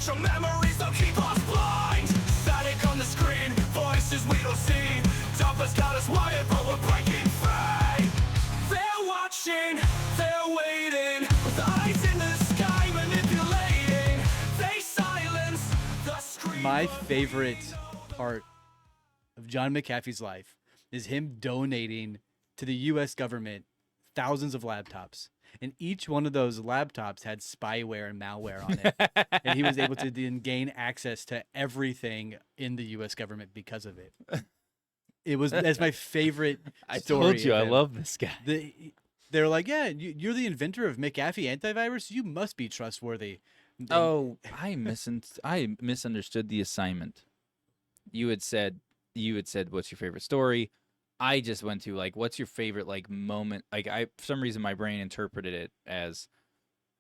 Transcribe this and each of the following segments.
Ultra memories that keep us blind. Static on the screen, voices we don't see. Dumpers got us wired, but we're breaking free. They're watching, they're waiting, with eyes in the sky manipulating. They silence the scream. My favorite part of John McAfee's life is him donating to the U.S. government thousands of laptops. And each one of those laptops had spyware and malware on it. And he was able to then gain access to everything in the U.S. government because of it. That's my favorite I story. told you, of I him. love this guy. They're like, yeah, you're the inventor of McAfee antivirus. You must be trustworthy. And- Oh, I misunderstood the assignment. You had said, what's your favorite story? I just went to like, what's your favorite like moment? Like for some reason my brain interpreted it as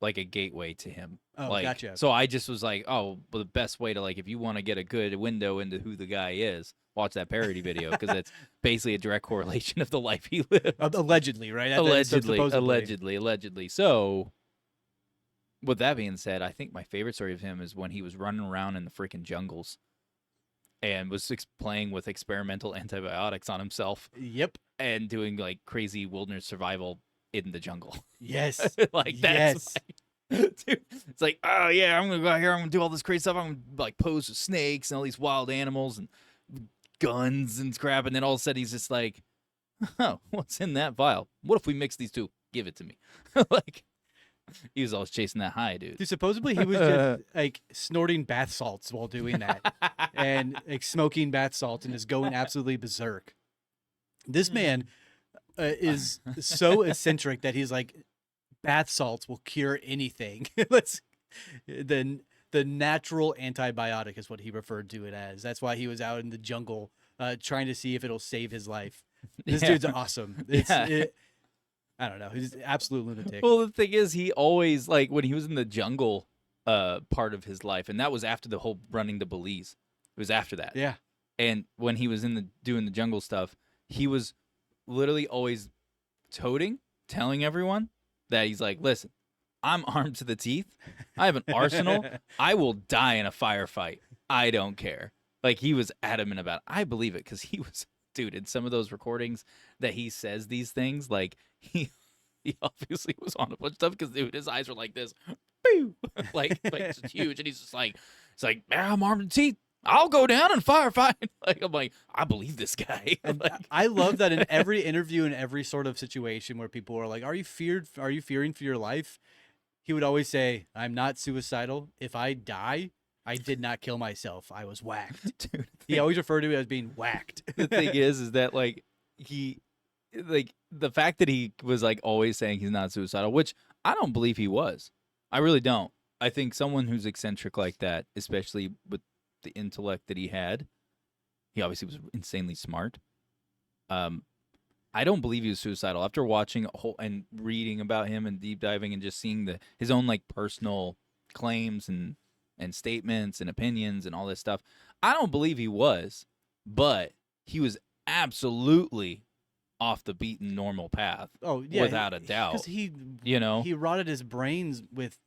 like a gateway to him. Oh, like, gotcha. So I just was like, oh, well, the best way to like, if you want to get a good window into who the guy is, watch that parody video because it's basically a direct correlation of the life he lived. Allegedly, right? Allegedly. So, with that being said, I think my favorite story of him is when he was running around in the freaking jungles and was playing with experimental antibiotics on himself Yep. and doing like crazy wilderness survival in the jungle. Yes. Like that's dude, it's like, oh yeah, I'm gonna go out here, I'm gonna do all this crazy stuff, I'm gonna like pose with snakes and all these wild animals and guns and crap, and then all of a sudden he's just like, oh, what's in that vial? What if we mix these two? Give it to me. Like he was always chasing that high, dude. Dude, supposedly he was just like snorting bath salts while doing that and like smoking bath salts and is going absolutely berserk. This man is so eccentric that he's like, bath salts will cure anything. The natural antibiotic is what he referred to it as. That's why he was out in the jungle trying to see if it'll save his life. This dude's awesome. I don't know. He's an absolute lunatic. Well, the thing is, he always, like, when he was in the jungle part of his life, and that was after the whole running to Belize. It was after that. Yeah. And when he was doing the jungle stuff, he was literally always telling everyone that he's like, listen, I'm armed to the teeth. I have an arsenal. I will die in a firefight. I don't care. Like, he was adamant about it. I believe it because he was, dude, in some of those recordings that he says these things, like, he obviously was on a bunch of stuff because, dude, his eyes were like this. like it's huge. And he's just like, man, I'm armed to the teeth. I'll go down and firefight. Like, I'm like, I believe this guy. Like, I love that in every interview, in every sort of situation where people are like, are you fearing for your life? He would always say, I'm not suicidal. If I die, I did not kill myself. I was whacked. dude, He always referred to it as being whacked. the thing is that like the fact that he was like always saying he's not suicidal, which I don't believe he was. I really don't. I think someone who's eccentric like that, especially with the intellect that he had, he obviously was insanely smart. I don't believe he was suicidal. After watching a whole and reading about him and deep diving and just seeing his own like personal claims and statements and opinions and all this stuff, I don't believe he was, but he was absolutely off the beaten normal path. Oh yeah, without a doubt. Because he rotted his brains with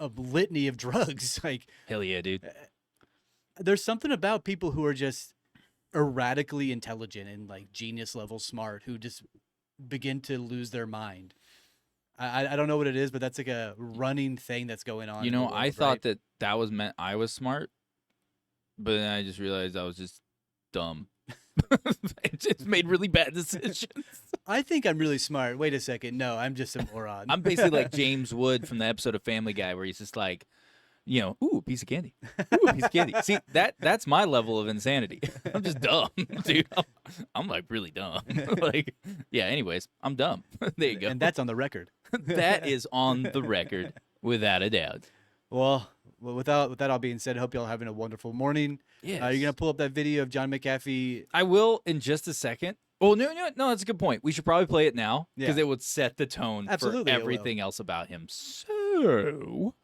a litany of drugs. Like, hell yeah, dude. There's something about people who are just erratically intelligent and like genius level smart who just begin to lose their mind. I don't know what it is, but that's like a running thing that's going on. You in the know, world, I thought right? that was meant I was smart, but then I just realized I was just dumb. It just made really bad decisions. I think I'm really smart. Wait a second. No, I'm just a moron. I'm basically like James Wood from the episode of Family Guy where he's just like, ooh, piece of candy. Ooh, piece of candy. See, that's my level of insanity. I'm just dumb, dude. I'm like really dumb. Like, yeah, anyways, I'm dumm. There you go. And that's on the record. That is on the record, without a doubt. Well, with that all being said, I hope y'all having a wonderful morning. Yes. You're going to pull up that video of John McAfee. I will in just a second. Oh, no, that's a good point. We should probably play it now because it would set the tone Absolutely, for everything else about him. So,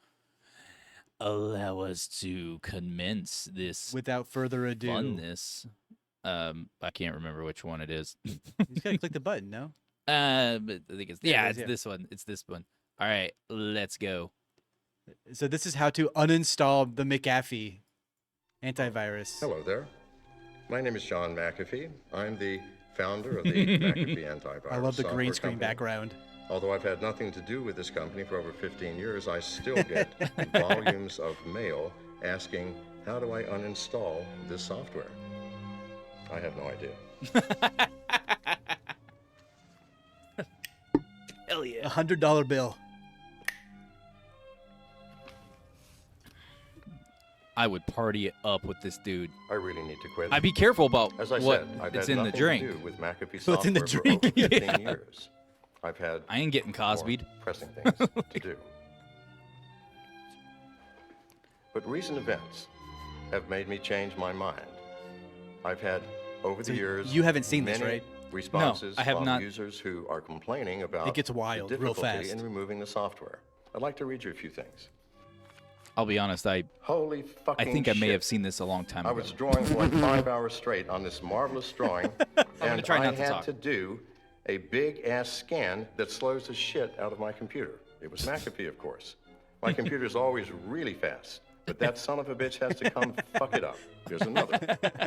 allow us to commence this Without further ado. funness. I can't remember which one it is. You just got to click the button, no? But I think it's There it is, this one. It's this one. All right, let's go. So this is how to uninstall the McAfee antivirus. Hello there. My name is John McAfee. I'm the founder of the McAfee antivirus I love the green software screen company. background. Although I've had nothing to do with this company for over 15 years, I still get volumes of mail asking, how do I uninstall this software? I have no idea. Hell yeah. $100 bill. I would party it up with this dude. I really need to quit. I'd be careful about As I what said, I've it's had in the nothing drink. to do with McAfee What's in the software drink? for over 15 Yeah. years. I've had I ain't getting more Cosby'd. pressing things to do. But recent events have made me change my mind. I've had, over So the years, you haven't seen this, many right? responses I have from not. users who are complaining about It gets wild the real difficulty fast. in removing the software. I'd like to read you a few things. I'll be honest, I Holy fucking think I may shit. have seen this a long time I ago. was drawing for like 5 hours straight on this marvelous drawing, and try I not to had talk. to do a big-ass scan that slows the shit out of my computer. It was McAfee, of course. My computer's always really fast, but that son of a bitch has to come fuck it up. Here's another.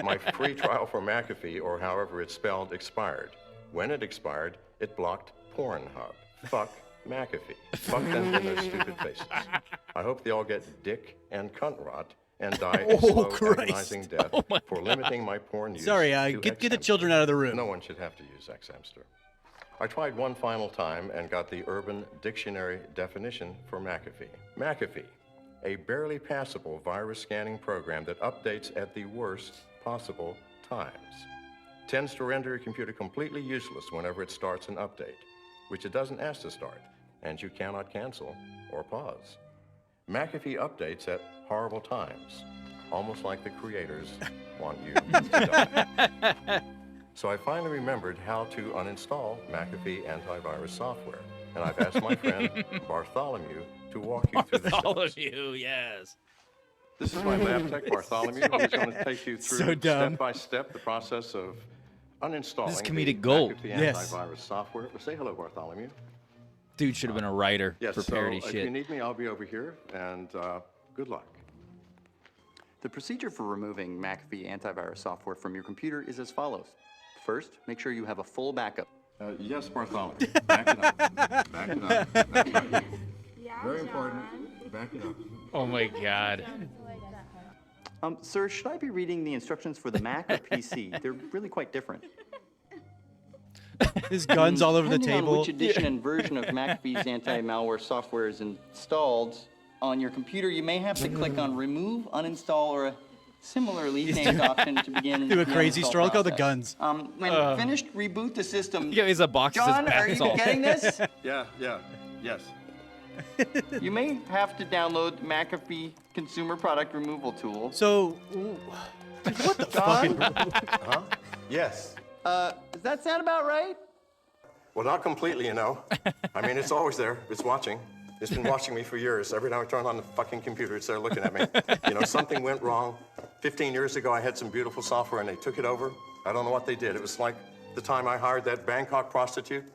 My free trial for McAfee, or however it's spelled, expired. When it expired, it blocked Pornhub. Fuck McAfee. Fuck them in their stupid faces. I hope they all get dick and cunt rot and die a slow, Christ. agonizing death for limiting my porn use. Sorry, to get the Xhamster. children out of the room. No one should have to use Xhamster. I tried one final time and got the Urban Dictionary definition for McAfee. McAfee, a barely passable virus scanning program that updates at the worst possible times. Tends to render your computer completely useless whenever it starts an update, which it doesn't ask to start, and you cannot cancel or pause. McAfee updates at horrible times, almost like the creators want you to die. So I finally remembered how to uninstall McAfee antivirus software, and I've asked my friend Bartholomew to walk you through the All steps. of you, yes. This is my lab tech, Bartholomew, who's going to take you through So dumb. step by step the process of uninstalling This is the comedic gold. McAfee Yes. antivirus software. Well, say hello, Bartholomew. Dude should have been a writer Yes, for so parody if you shit. need me, I'll be over here, and good luck. The procedure for removing McAfee antivirus software from your computer is as follows. First, make sure you have a full backup. Yes, Bartholomew. Back it up. Back it up. That's right. Very important. Back it up. Oh my god. Sir, should I be reading the instructions for the Mac or PC? They're really quite different. His guns all over the Depending on table. which edition and version of McAfee's anti-malware software is installed on your computer, you may have to click on Remove, Uninstall, or a similarly named option to begin Do a the crazy uninstall stroll. Look all the process. guns. When finished, reboot the system. Yeah, he's a box of John, his are bath you salt. getting this? Yeah, yes. You may have to download McAfee Consumer Product Removal Tool. So, what the John? Huh? Yes. Does that sound about right? Well, not completely, you know. I mean, it's always there. It's watching. It's been watching me for years. Every time I turn on the fucking computer, it's there looking at me. You know, something went wrong. 15 years ago, I had some beautiful software, and they took it over. I don't know what they did. It was like the time I hired that Bangkok prostitute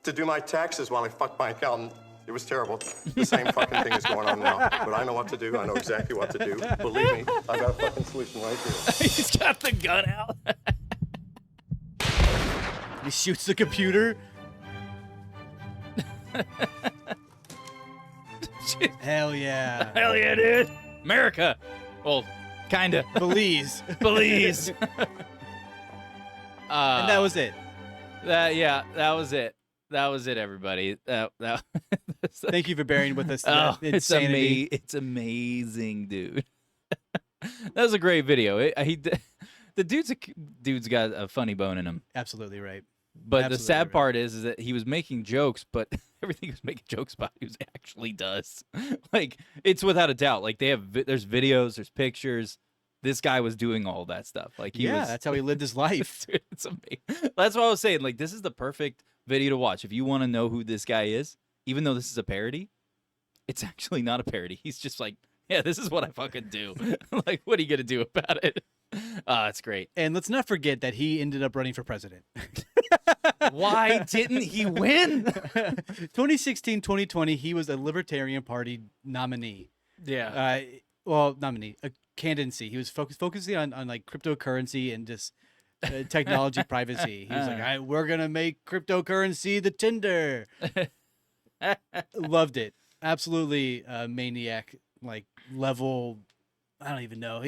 to do my taxes while I fucked my accountant. It was terrible. The same fucking thing is going on now. But I know what to do. I know exactly what to do. Believe me, I've got a fucking solution right here. He's got the gun out. He shoots the computer. Hell yeah. Hell yeah, dude. America. Well, kinda. Belize. Belize. And that was it. That was it. That was it, everybody. Thank you for bearing with us. Oh, That insanity. it's amazing, dude. That was a great video. The dude's got a funny bone in him. Absolutely right. But the Absolutely sad right. part is that he was making jokes, but everything he was making jokes about, he actually does. Like, it's without a doubt. Like, there's videos, there's pictures. This guy was doing all that stuff. Like, he Yeah, was. that's how he lived his life. Dude, it's amazing. That's what I was saying. Like, this is the perfect video to watch if you want to know who this guy is. Even though this is a parody, it's actually not a parody. He's just like, yeah, this is what I fucking do. Like, what are you gonna do about it? It's great. And let's not forget that he ended up running for president. Why didn't he win? 2016, 2020, he was a Libertarian Party nominee. Yeah. Nominee, a candidacy. He was focusing on like cryptocurrency and just technology privacy. He was like, we're going to make cryptocurrency the Tinder. Loved it. Absolutely maniac, like level. I don't even know.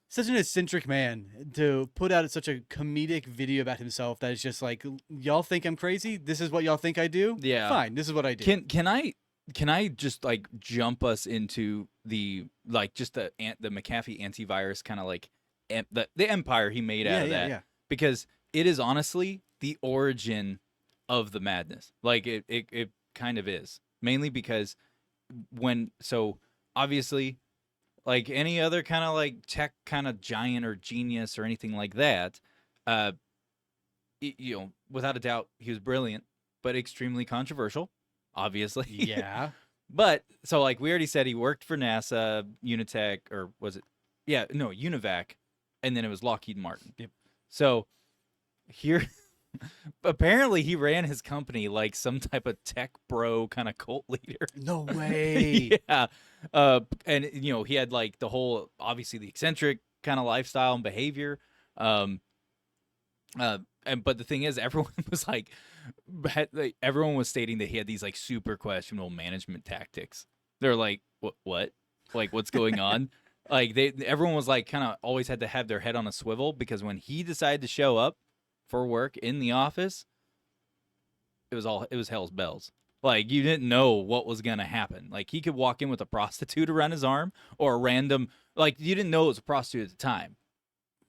Such an eccentric man to put out such a comedic video about himself that is just like, y'all think I'm crazy? This is what y'all think I do? Yeah. Fine. This is what I do. Can I just like jump us into the like just the McAfee antivirus kind of like the empire he made out of that? Yeah. Because it is honestly the origin of the madness. Like it kind of is, mainly because obviously, like any other kind of like tech kind of giant or genius or anything like that, without a doubt, he was brilliant, but extremely controversial, obviously. Yeah. But so like we already said, he worked for NASA, Unitech, or was it? Yeah, no, Univac, and then it was Lockheed Martin. Yep. So here, apparently he ran his company like some type of tech bro kind of cult leader. No way. Yeah. And he had like the whole, obviously the eccentric kind of lifestyle and behavior. But the thing is, everyone was like, everyone was stating that he had these like super questionable management tactics. They're like, what? Like, what's going on? Like everyone was like, kind of always had to have their head on a swivel, because when he decided to show up for work in the office, it was hell's bells. Like, you didn't know what was gonna happen. Like, he could walk in with a prostitute around his arm, or a random, like, you didn't know it was a prostitute at the time.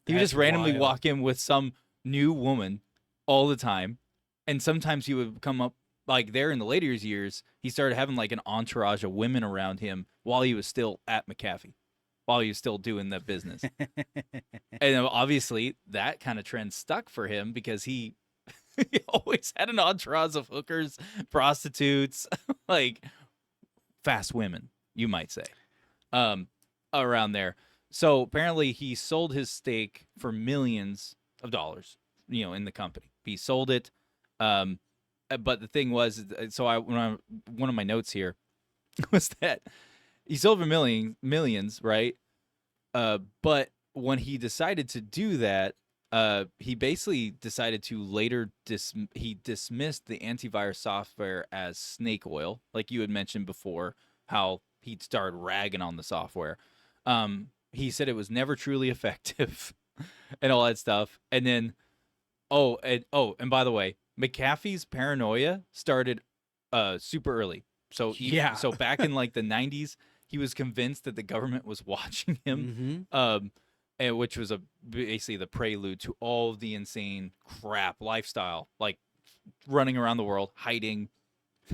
He would That's just randomly wild. walk in with some new woman all the time, and sometimes he would come up, like, there in the later years, he started having like an entourage of women around him while he was still at McAfee, while he was still doing that business. And obviously that kind of trend stuck for him, because he always had an entourage of hookers, prostitutes, like fast women, you might say, around there. So apparently he sold his stake for millions of dollars, in the company. He sold it. But the thing was, one of my notes here was that he sold for millions, right? But when he decided to do that, he basically decided to later dismissed the antivirus software as snake oil, like you had mentioned before, how he'd started ragging on the software. He said it was never truly effective and all that stuff. And then, and by the way, McAfee's paranoia started super early. So so back in like the 90s, he was convinced that the government was watching him. Mm-hmm. And which was basically the prelude to all of the insane crap lifestyle, like running around the world, hiding,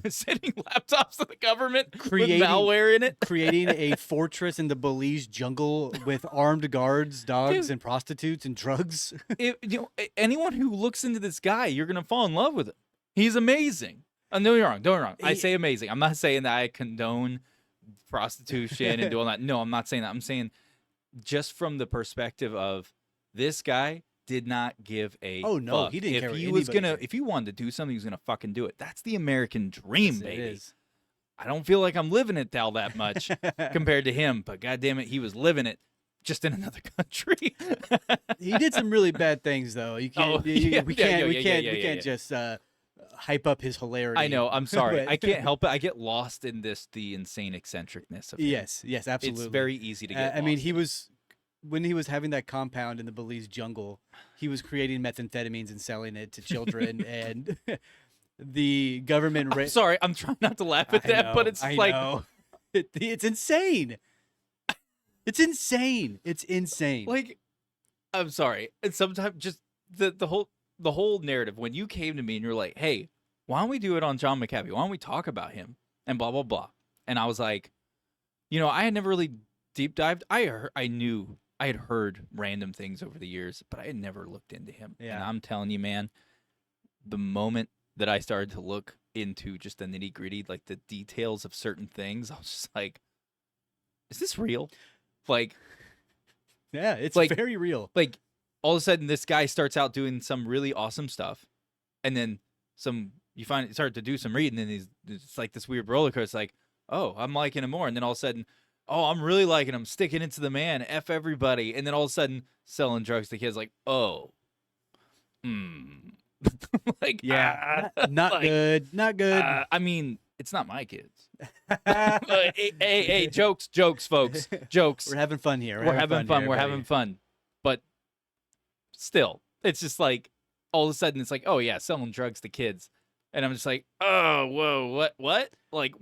sending laptops to the government with malware in it, creating a fortress in the Belize jungle with armed guards, dogs, Dude. and prostitutes and drugs. Anyone who looks into this guy, you're gonna fall in love with him. He's amazing. Don't get me wrong. Don't get me wrong. I say amazing. I'm not saying that I condone prostitution and doing that. No, I'm not saying that. I'm saying, just from the perspective of, this guy did not give a fuck. He didn't care what he was anybody gonna did. if he wanted to do something, he was gonna fucking do it. That's the American dream, Yes, it baby. is. I don't feel like I'm living it all that much compared to him, but goddamn it, he was living it, just in another country. He did some really bad things, though. You can't. We can't just hype up his hilarity. I know. I'm sorry. But- I can't help it. I get lost in the insane eccentricness of him. Yes, absolutely. It's very easy to get. I mean, lost he in. was, when he was having that compound in the Belize jungle, he was creating methamphetamines and selling it to children, and the government. I'm sorry, I'm trying not to laugh at that, but it's like, it's insane. It's insane. It's insane. like, I'm sorry. And sometimes just the whole narrative, when you came to me and you're like, hey, why don't we do it on John McAfee? Why don't we talk about him and blah blah blah? And I was like, I had never really deep dived. I knew I had heard random things over the years, but I had never looked into him. Yeah. And I'm telling you, man, the moment that I started to look into just the nitty gritty, like the details of certain things, I was just like, is this real? Like, yeah, it's like- very real. like all of a sudden this guy starts out doing some really awesome stuff, and then you start to do some reading, and it's like this weird roller coaster. It's like, oh, I'm liking him more, and then all of a sudden, oh, I'm really liking him, sticking it to the man, F everybody, and then all of a sudden, selling drugs to kids. Like, oh, like, Yeah, not like, good, not good. I mean, it's not my kids. Hey, jokes, folks, jokes. We're having fun here. We're having fun. We're having fun. But still, it's just like all of a sudden, it's like, oh yeah, selling drugs to kids, and I'm just like, oh, whoa, what? Like,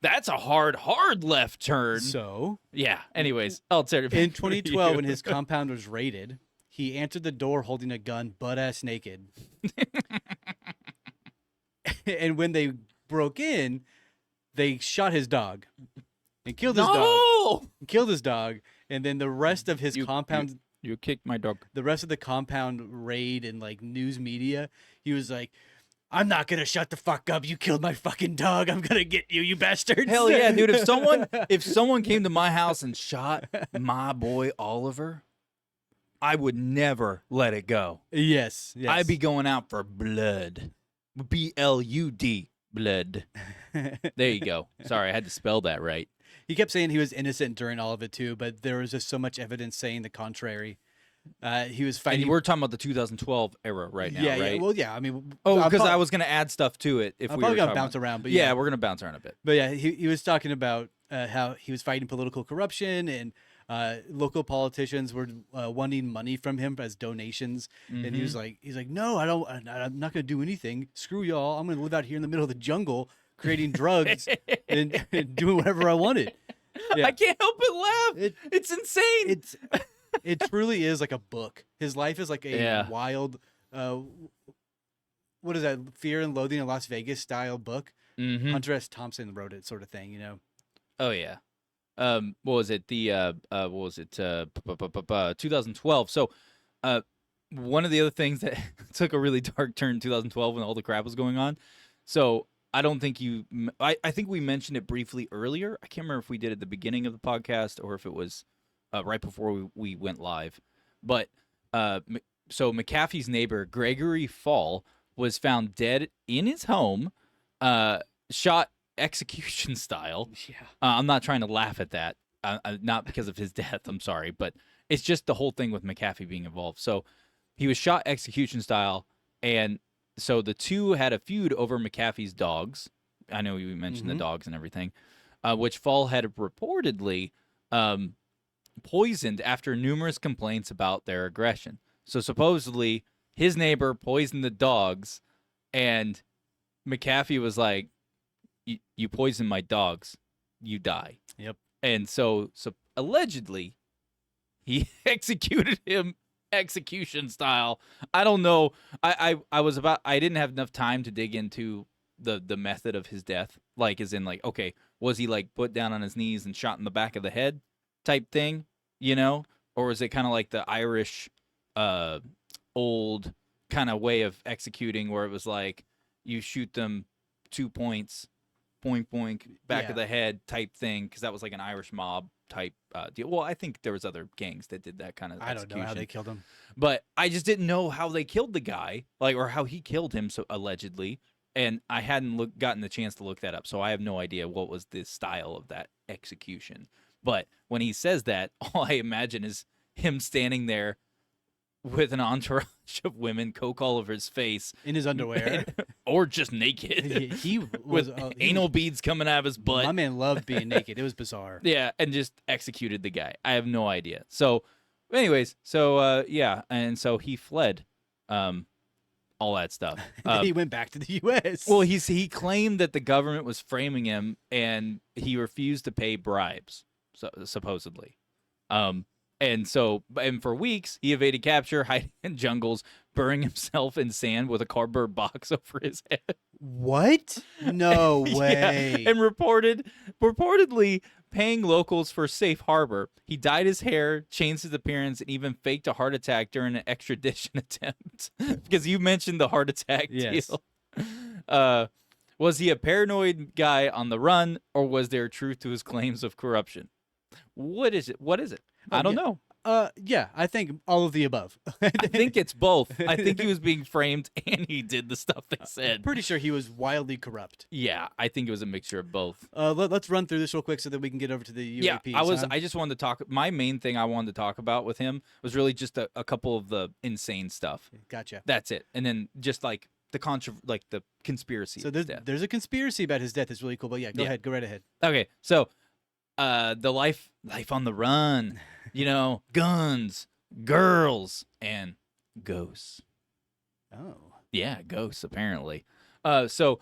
that's a hard left turn. So Yeah. Anyways, I'll tell you. in 2012, when his compound was raided, he answered the door holding a gun, butt-ass naked. And when they broke in, they shot his dog and killed his dog. No! Killed his dog, and then the rest of his compound, You kicked my dog. the rest of the compound raid and like news media, he was like, "I'm not gonna shut the fuck up. You killed my fucking dog. I'm gonna get you, you bastards." Hell yeah, dude! If someone came to my house and shot my boy Oliver, I would never let it go. Yes. I'd be going out for blood. BLUD, blood. There you go. Sorry, I had to spell that right. He kept saying he was innocent during all of it too, but there was just so much evidence saying the contrary. He was fighting. And we're talking about the 2012 era right now, yeah, right? yeah. Well, yeah. I mean, Oh, because I was going to add stuff to it. If I'm we probably were gonna talking bounce about- around, but yeah, we're going to bounce around a bit. But yeah, he was talking about how he was fighting political corruption and local politicians were wanting money from him as donations, and he was Mm-hmm. like, no, I'm not gonna do anything. Screw y'all. I'm gonna live out here in the middle of the jungle, creating drugs and doing whatever I wanted. Yeah. I can't help but laugh. It's insane. It truly is like a book. His life is like a Yeah. wild, what is that? Fear and Loathing in Las Vegas style book. Mhm. Hunter S. Thompson wrote it, sort of thing. You know. Oh yeah. What was it? 2012. So, one of the other things that took a really dark turn in 2012 when all the crap was going on. So I don't think I think we mentioned it briefly earlier. I can't remember if we did at the beginning of the podcast or if it was right before we went live. But so McAfee's neighbor Gregory Fall was found dead in his home, shot execution style. Yeah. I'm not trying to laugh at that, not because of his death. I'm sorry, but it's just the whole thing with McAfee being involved. So he was shot execution style, and so the two had a feud over McAfee's dogs. I know you mentioned the dogs and everything, which Fall had reportedly poisoned after numerous complaints about their aggression. So supposedly his neighbor poisoned the dogs, and McAfee was like, you poison my dogs, you die. Yep. And so allegedly, he executed him execution style. I don't know. I didn't have enough time to dig into the method of his death. Like, as in, like, okay, was he like put down on his knees and shot in the back of the head type thing, you know? Or was it kind of like the Irish old kind of way of executing where it was like you shoot them 2 points, point, back of the head type thing, because that was like an Irish mob type deal. Well, I think there was other gangs that did that kind of I don't know how they execution. killed him. But I just didn't know how they killed the guy, like, or how he killed him, so allegedly. And I hadn't gotten the chance to look that up, so I have no idea what was the style of that execution. But when he says that, all I imagine is him standing there with an entourage of women, coke all over his face, In his underwear. or just naked, he was with anal beads coming out of his butt. My man loved being naked. It was bizarre. Yeah, and just executed the guy. I have no idea. So, anyways, so yeah, and so he fled, all that stuff. And he went back to the U.S. Well, he claimed that the government was framing him, and he refused to pay bribes, supposedly. And for weeks, he evaded capture, hiding in jungles, burying himself in sand with a cardboard box over his head. What? No way. Yeah, and reportedly paying locals for safe harbor. He dyed his hair, changed his appearance, and even faked a heart attack during an extradition attempt. Because you mentioned the heart attack Yes. deal. Was he a paranoid guy on the run, or was there truth to his claims of corruption? What is it? I don't know. Yeah, I think all of the above. I think it's both. I think he was being framed and he did the stuff they said. Pretty sure he was wildly corrupt. Yeah, I think it was a mixture of both. Let's run through this real quick so that we can get over to the UAPs. Yeah, I just wanted to talk. My main thing I wanted to talk about with him was really just a couple of the insane stuff. Gotcha. That's it, and then just like the conspiracy. So of his death. there's a conspiracy about his death. It's really cool. But yeah, go Yeah. ahead. Go right ahead. Okay, so the life on the run, guns, girls, and ghosts. Oh. Yeah, ghosts apparently. So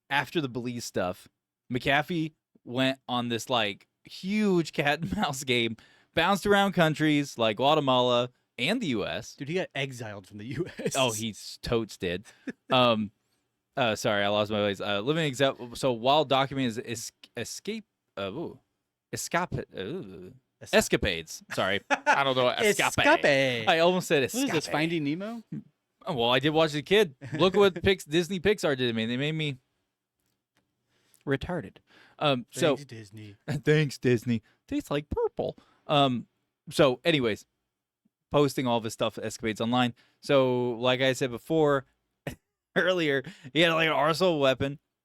after the Belize stuff, McAfee went on this like huge cat and mouse game, bounced around countries like Guatemala and the U.S. Dude, he got exiled from the U.S. Oh, he's totes did. Sorry, I lost my place. Living example. So while documenting his escapades. Sorry, I don't know. Escape. I almost said What is escape. this, Finding Nemo? Oh, well, I did watch as a kid. Look what Disney Pixar did to me. They made me retarded. So Thanks, Disney. thanks, Disney. Tastes like purple. So anyways, posting all of his stuff, escapades online. So like I said before, earlier, he had like an arsenal of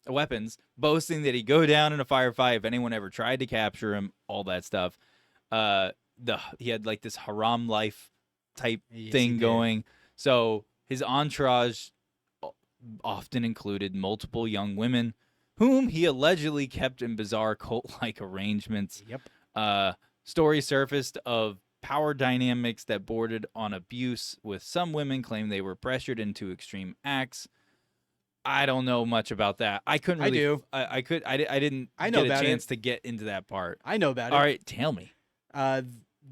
weapons, boasting that he'd go down in a firefight if anyone ever tried to capture him, all that stuff. He had like this haram life type Yes, he thing did. going. So his entourage often included multiple young women whom he allegedly kept in bizarre cult-like arrangements. Yep. Stories surfaced of power dynamics that bordered on abuse, with some women claiming they were pressured into extreme acts. I don't know much about that. I couldn't I really. do. I didn't I know get a about it. chance to get into that part. I know about it. All right, tell me.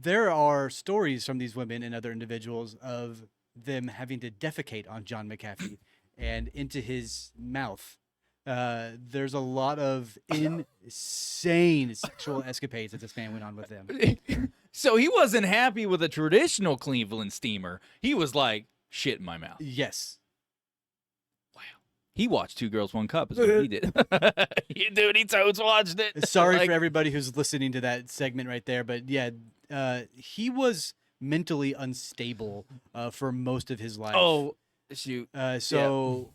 There are stories from these women and other individuals of them having to defecate on John McAfee and into his mouth. There's a lot of insane sexual escapades that this man went on with them. So he wasn't happy with a traditional Cleveland steamer. He was like, shit in my mouth. Yes. He watched Two Girls, One Cup is what he did. Dude, he totes watched it. Sorry Like, for everybody who's listening to that segment right there, but yeah, he was mentally unstable for most of his life. Oh, shoot. So,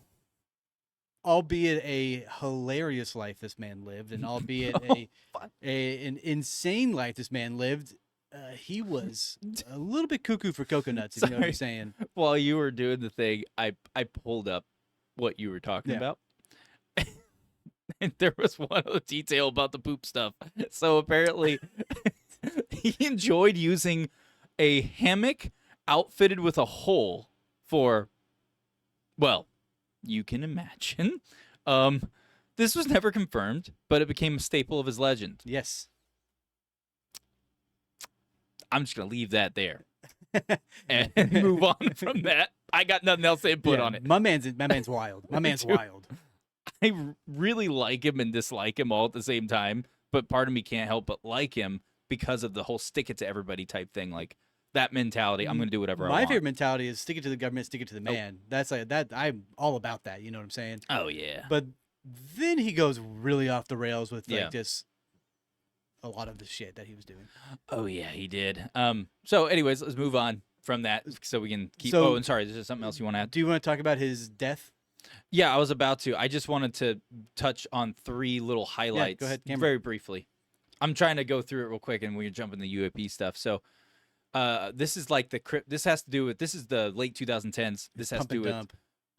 albeit a hilarious life this man lived, and albeit an insane life this man lived, he was a little bit cuckoo for coconuts, if you know what I'm saying. While you were doing the thing, I pulled up what you were talking Yeah. about. And there was one other detail about the poop stuff. So apparently he enjoyed using a hammock outfitted with a hole for, well, you can imagine. This was never confirmed, but it became a staple of his legend. Yes. I'm just going to leave that there and move on from that. I got nothing else to input Yeah, on it. My man's wild. My man's Dude. wild. I really like him and dislike him all at the same time, but part of me can't help but like him because of the whole stick it to everybody type thing. Like that mentality, I'm going to do whatever I My want. favorite mentality is stick it to the government, stick it to the man. That's like that. I'm all about that. You know what I'm saying? Oh, yeah. But then he goes really off the rails with like Yeah. just a lot of the shit that he was doing. Oh, yeah, he did. So anyways, let's move on from that so we can keep. So- Oh, and sorry, is there something else you want to add? Do you want to talk about his death? Yeah, I was about to. I just wanted to touch on three little highlights. ahead, Cameron. Very briefly. I'm trying to go through it real quick, and we're jumping the UAP stuff. So, this is like this has to do with, this is the late 2010s. This has Pump to do and with dump.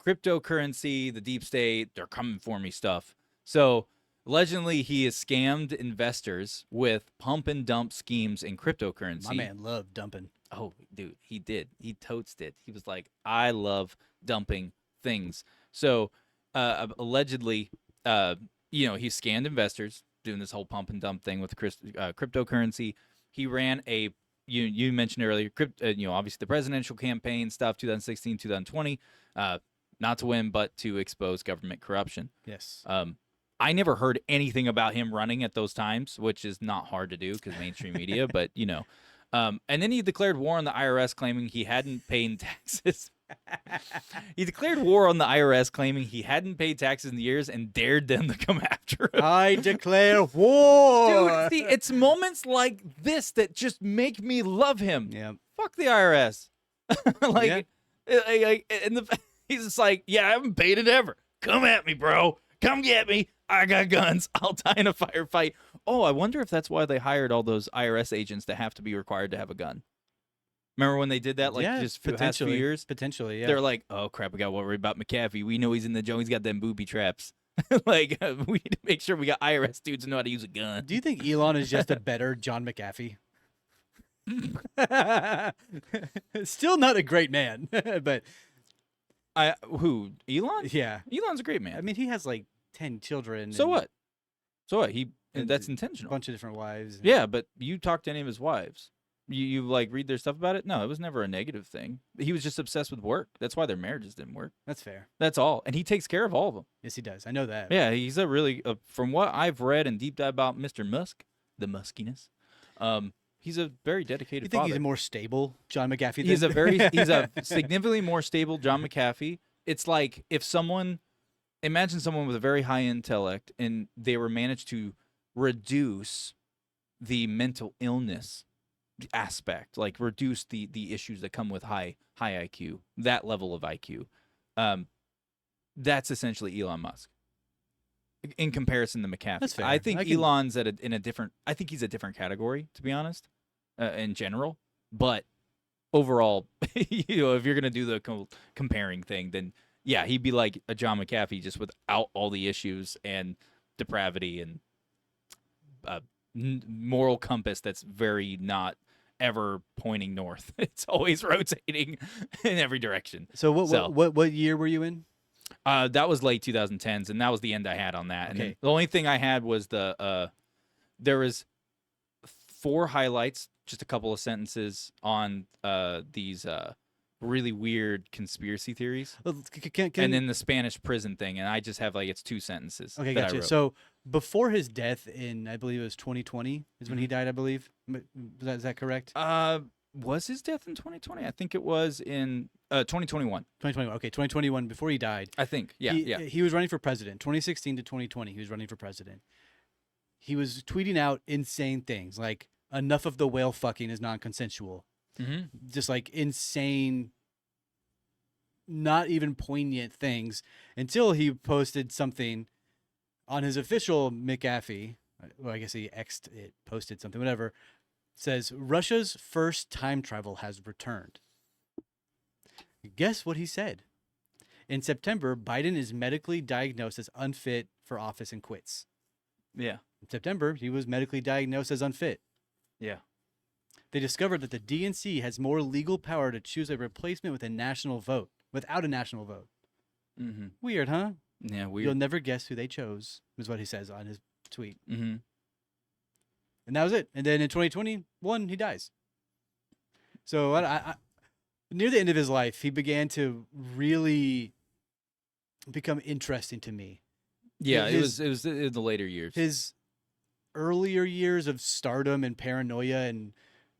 cryptocurrency, the deep state. They're coming for me stuff. So, allegedly, he has scammed investors with pump and dump schemes in cryptocurrency. My man loved dumping. Oh, dude, he did. He totes it. He was like, I love dumping things. So, allegedly, he scanned investors doing this whole pump and dump thing with cryptocurrency. He ran you mentioned earlier, obviously the presidential campaign stuff, 2016, 2020, not to win, but to expose government corruption. Yes. I never heard anything about him running at those times, which is not hard to do because mainstream media, but and then he declared war on the IRS, claiming he hadn't paid taxes He declared war on the IRS, claiming he hadn't paid taxes in years and dared them to come after him. I declare war. Dude, see, it's moments like this that just make me love him. Yeah. Fuck the IRS. He's just like, yeah, I haven't paid it ever. Come at me, bro. Come get me. I got guns. I'll die in a firefight. Oh, I wonder if that's why they hired all those IRS agents to have to be required to have a gun. Remember when they did that, just for the past few years? Potentially, yeah. They're like, oh, crap, we got to worry about McAfee. We know he's in the jungle. He's got them booby traps. We need to make sure we got IRS dudes who know how to use a gun. Do you think Elon is just a better John McAfee? Still not a great man, but Who? Elon? yeah. Elon's a great man. I mean, he has like 10 children. So and what? So what? That's a intentional. bunch of different wives. and- Yeah, but you talk to any of his wives. You like read their stuff about it? No, it was never a negative thing. He was just obsessed with work. That's why their marriages didn't work. That's fair. That's all. And he takes care of all of them. Yes, he does. I know that. Yeah, he's a really, from what I've read and deep dive about Mr. Musk, the muskiness, he's a very dedicated You think father. he's a more stable John McAfee? He's than- he's a significantly more stable John McAfee. It's like if imagine someone with a very high intellect and they were managed to reduce the mental illness aspect, like reduce the issues that come with high IQ, that level of IQ. That's essentially Elon Musk. In comparison to McAfee. That's fair. I think I can- Elon's in a different, I think he's a different category, to be honest, in general. But overall, if you're going to do the comparing thing, then yeah, he'd be like a John McAfee just without all the issues and depravity and moral compass that's very not ever pointing north. It's always rotating in every direction. So what year were you in? That was late 2010s, and that was the end I had on that. And Okay. then the only thing I had was there was 4 highlights, just a couple of sentences on these really weird conspiracy theories, Well, and then the Spanish prison thing, and I just have it's 2 sentences. Okay, that I gotcha. wrote. So before his death in, I believe it was 2020, is when he Mm-hmm. died. I believe. Is that correct? Was his death in 2020? I think it was in 2021. 2021. Okay, 2021. Before he died, I think. Yeah, yeah. he was running for president. 2016 to 2020, he was running for president. He was tweeting out insane things like "enough of the whale fucking is non-consensual." Mm-hmm. Just like insane, not even poignant things until he posted something on his official McAfee. Well, I guess he X'd it, posted something, whatever. Says Russia's first time travel has returned. Guess what he said? In September, Biden is medically diagnosed as unfit for office and quits. Yeah. In September, he was medically diagnosed as unfit. Yeah. They discovered that the DNC has more legal power to choose a replacement without a national vote. Mm-hmm. Weird, huh? Yeah, weird. You'll never guess who they chose, is what he says on his tweet. Mm-hmm. And that was it. And then in 2021, he dies. So I near the end of his life, he began to really become interesting to me. Yeah, His- it was in the later years. His earlier years of stardom and paranoia and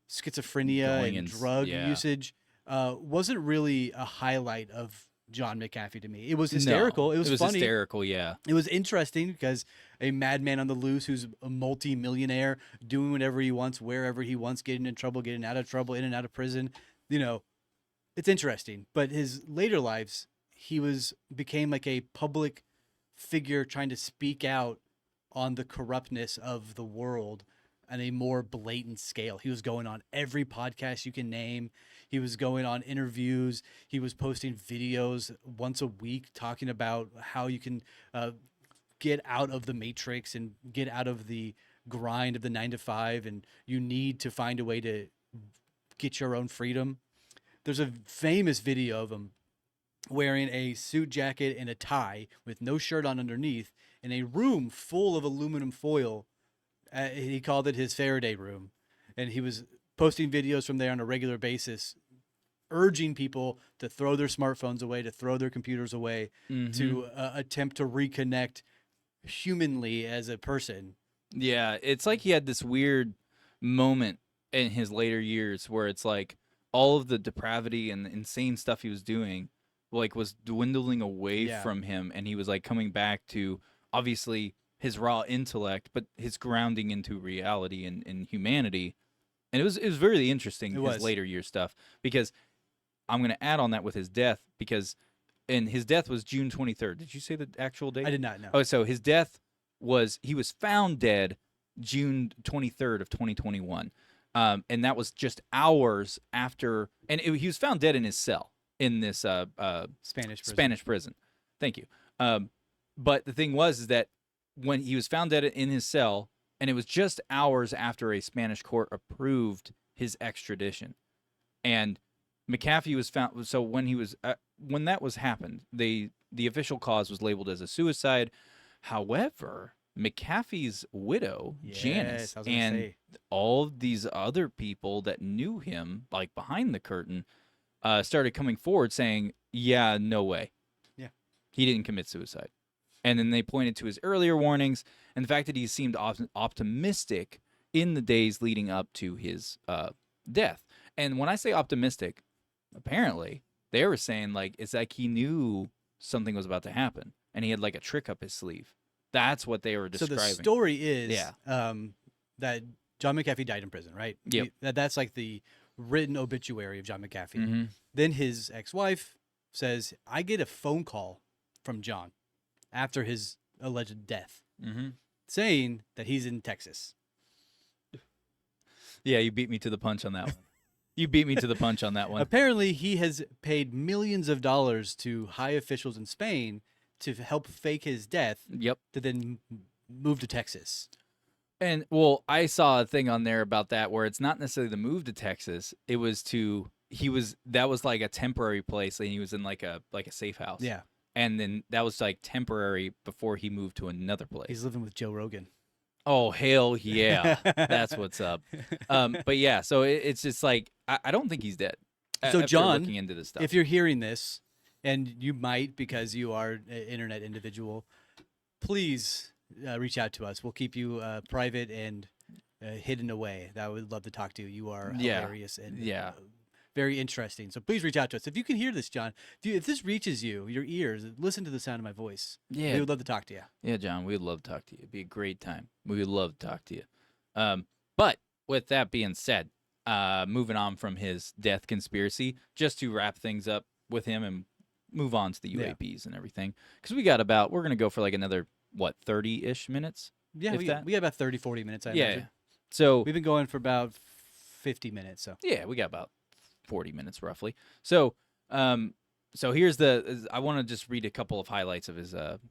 schizophrenia Going and in- drug yeah. usage wasn't really a highlight of John McAfee to me. It was hysterical. No, it was funny. hysterical, yeah. It was interesting because a madman on the loose who's a multi-millionaire doing whatever he wants, wherever he wants, getting in trouble, getting out of trouble, in and out of prison. It's interesting. But his later lives, he became like a public figure trying to speak out on the corruptness of the world on a more blatant scale. He was going on every podcast you can name. He was going on interviews. He was posting videos once a week talking about how you can get out of the matrix and get out of the grind of the 9 to 5, and you need to find a way to get your own freedom. There's a famous video of him wearing a suit jacket and a tie with no shirt on underneath in a room full of aluminum foil. He called it his Faraday room, and he was posting videos from there on a regular basis, urging people to throw their smartphones away, to throw their computers away, to attempt to reconnect humanly as a person. Yeah, it's like he had this weird moment in his later years where it's like all of the depravity and the insane stuff he was doing, like, was dwindling away Yeah. from him, and he was like coming back to obviously his raw intellect, but his grounding into reality and humanity. And it was really interesting, It his was. later year stuff, because I'm going to add on that with his death, because his death was June 23rd. Did you say the actual date? I did not know. Oh, so his death he was found dead June 23rd of 2021. And that was just hours after, and he was found dead in his cell in this Spanish prison. Spanish prison. Thank you. But the thing was that when he was found dead in his cell, and it was just hours after a Spanish court approved his extradition, and McAfee was found. So when that was happened, the official cause was labeled as a suicide. However, McAfee's widow, Janice, Yes, I was gonna and say. all of these other people that knew him, like behind the curtain, started coming forward saying, "Yeah, no way. Yeah. He didn't commit suicide." And then they pointed to his earlier warnings and the fact that he seemed optimistic in the days leading up to his death. And when I say optimistic, apparently they were saying, like, it's like he knew something was about to happen and he had like a trick up his sleeve. That's what they were So describing. the story is Yeah. that John McAfee died in prison, right? Yep. That's like the written obituary of John McAfee. Mhm. Then his ex-wife says, I get a phone call from John after his alleged death Mhm. saying that he's in Texas. Yeah, you beat me to the punch on that one. You beat me to the punch on that one. Apparently, he has paid millions of dollars to high officials in Spain to help fake his death Yep. to then move to Texas. And well, I saw a thing on there about that where it's not necessarily the move to Texas. It was that was like a temporary place, and he was in like a safe house. Yeah. And then that was like temporary before he moved to another place. He's living with Joe Rogan. Oh, hell yeah. That's what's up. But yeah, so it's just like, I don't think he's dead. So after John, looking into this stuff. If you're hearing this, and you might because you are an internet individual, please reach out to us. We'll keep you private and hidden away. I would love to talk to you. You are Yeah. hilarious and Yeah. very interesting. So please reach out to us. If you can hear this, John, if this reaches you, your ears, listen to the sound of my voice. Yeah. We would love to talk to you. Yeah, John, we would love to talk to you. It'd be a great time. We would love to talk to you. But with that being said, moving on from his death conspiracy, just to wrap things up with him and move on to the UAPs and everything, because we're going to go for like another, 30-ish minutes? Yeah, If we that? got about 30, 40 minutes, I Yeah. imagine. So, We've been going for about 50 minutes. So yeah, we got about 40 minutes roughly. So, here's I want to just read a couple of highlights of his of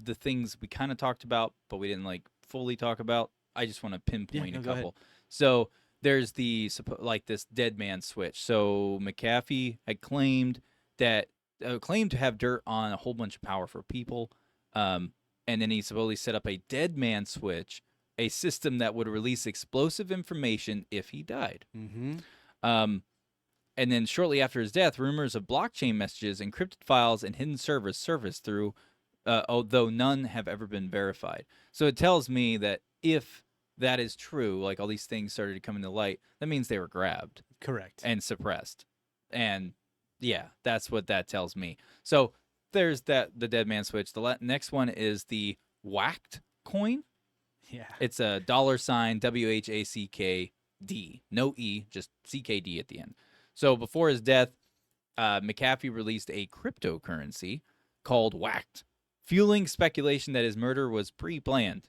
the things we kind of talked about, but we didn't like fully talk about. I just want to pinpoint no, a go ahead. couple. So there's this dead man switch. So McAfee had claimed to have dirt on a whole bunch of powerful people, and then he supposedly set up a dead man switch, a system that would release explosive information if he died. And then shortly after his death, rumors of blockchain messages, encrypted files, and hidden servers surfaced through, although none have ever been verified. So it tells me that if that is true, like all these things started to come into light, that means they were grabbed correct. and suppressed. And yeah, that's what that tells me. So there's the dead man switch. The next one is the whacked coin. Yeah. It's a $WHACKD, no E, just CKD at the end. So before his death, McAfee released a cryptocurrency called Whacked, fueling speculation that his murder was pre-planned.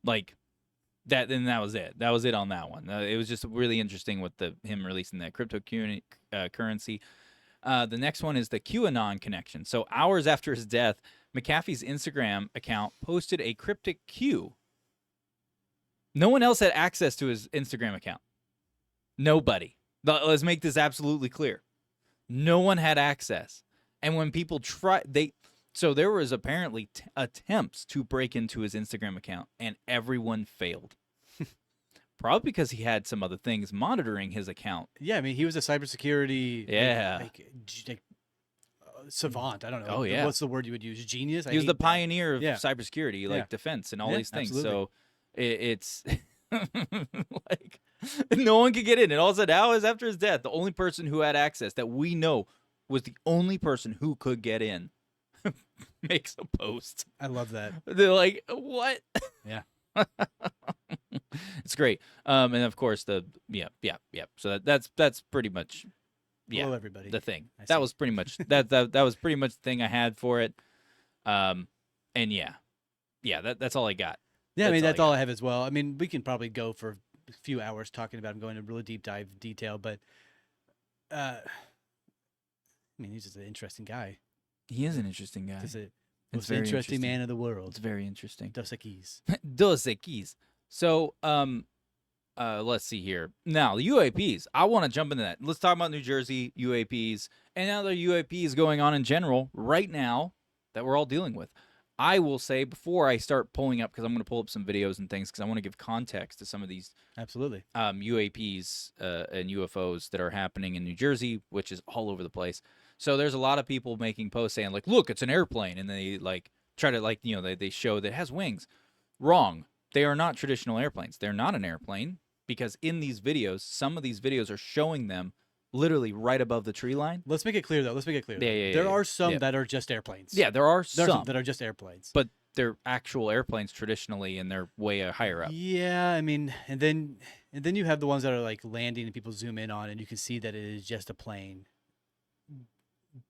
Like that, then that was it. That was it on that one. It was just really interesting with him releasing that cryptocurrency. The next one is the QAnon connection. So hours after his death, McAfee's Instagram account posted a cryptic Q. No one else had access to his Instagram account. Nobody. Let's make this absolutely clear. No one had access. And when people so there was apparently attempts to break into his Instagram account, and everyone failed. Probably because he had some other things monitoring his account. Yeah, I mean, he was a cybersecurity savant. I don't know. Oh, yeah. What's the word you would use? Genius? He was the pioneer of Yeah. cybersecurity, like Yeah. defense and all Yeah, these things. absolutely. So it's like No one could get in. And all of a sudden, hours after his death, the only person who had access that we know was the only person who could get in makes a post. I love that. They're like, what? Yeah. It's great. And of course yeah. So that's pretty much Hello, everybody. the thing. I That see. was pretty much that was pretty much the thing I had for it. And yeah, that's all I got. Yeah, I mean, that's all all I I have as well. I mean, we can probably go for a few hours talking about him, going into really deep dive detail, but I mean, he's just an interesting guy. He is an interesting guy. He's the It's most very interesting interesting. man in the world. It's very interesting. Dos Equis. Dos Equis. So, let's see here. Now, the UAPs. I want to jump into that. Let's talk about New Jersey UAPs and other UAPs going on in general right now that we're all dealing with. I will say before I start pulling up, because I'm going to pull up some videos and things, because I want to give context to some of these Absolutely. UAPs and UFOs that are happening in New Jersey, which is all over the place. So there's a lot of people making posts saying, like, look, it's an airplane. And they, like, try to, like, they show that it has wings. Wrong. They are not traditional airplanes. They're not an airplane, because in these videos, some of these videos are showing them literally right above the tree line. Let's make it clear, though. Let's make it clear. Yeah, There yeah. are some Yeah. that are just airplanes. Yeah, there are There are some, that are just airplanes. but they're actual airplanes traditionally, and they're way higher up. Yeah, I mean, and then you have the ones that are like landing and people zoom in on, and you can see that it is just a plane.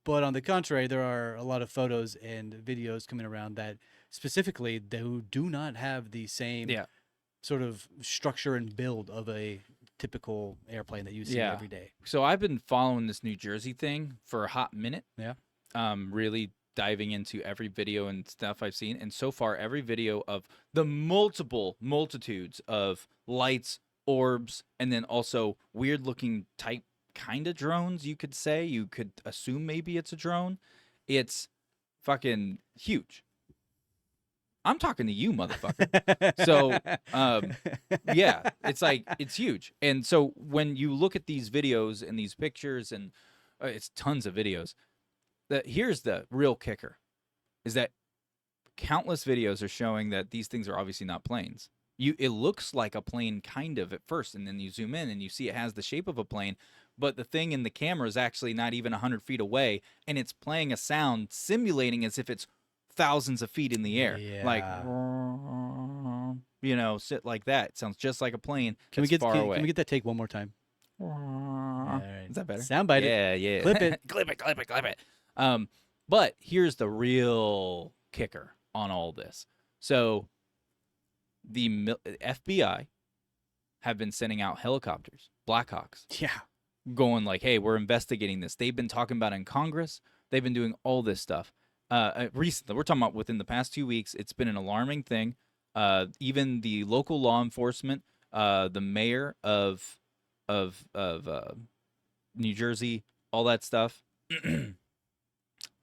But on the contrary, there are a lot of photos and videos coming around that specifically do not have the same Yeah. sort of structure and build of a typical airplane that you see Yeah. every day. So I've been following this New Jersey thing for a hot minute. Yeah. Really diving into every video and stuff I've seen. And so far, every video of the multitudes of lights, orbs, and then also weird looking type kind of drones, you could say. You could assume maybe it's a drone. It's fucking huge. I'm talking to you, motherfucker. So, yeah, it's like, it's huge. And so when you look at these videos and these pictures, and it's tons of videos, here's the real kicker, is that countless videos are showing that these things are obviously not planes. It looks like a plane kind of at first, and then you zoom in and you see it has the shape of a plane, but the thing in the camera is actually not even 100 feet away, and it's playing a sound simulating as if it's thousands of feet in the air. Like, sit like that. It sounds just like a plane. Can we that's get far away. Can we get that take one more time? All right. Is that better? Soundbite it. Yeah. Clip it. clip it. But here's the real kicker on all this. So the FBI have been sending out helicopters, Blackhawks, Yeah. going like, hey, we're investigating this. They've been talking about it in Congress. They've been doing all this stuff. Recently, we're talking about within the past 2 weeks, it's been an alarming thing. Even the local law enforcement, the mayor of New Jersey, all that stuff,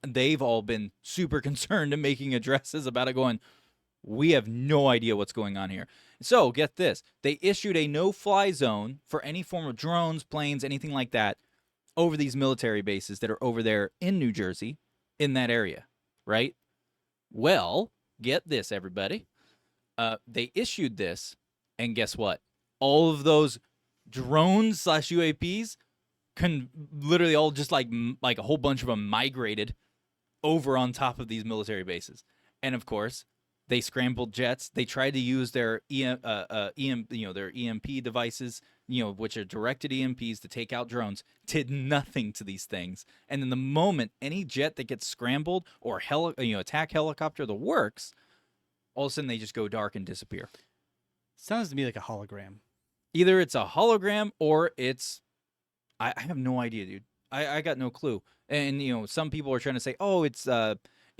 they've all been super concerned and making addresses about it, going, we have no idea what's going on here. So get this. They issued a no-fly zone for any form of drones, planes, anything like that over these military bases that are over there in New Jersey in that area, right? Well, get this, everybody. They issued this, and guess what? All of those drones / UAPs can literally all just like a whole bunch of them migrated over on top of these military bases. And of course, they scrambled jets. They tried to use their their EMP devices, which are directed EMPs to take out drones. Did nothing to these things. And in the moment any jet that gets scrambled or attack helicopter that works, all of a sudden they just go dark and disappear. Sounds to me like a hologram. Either it's a hologram or it's, I have no idea, dude. I got no clue. And some people are trying to say, oh, it's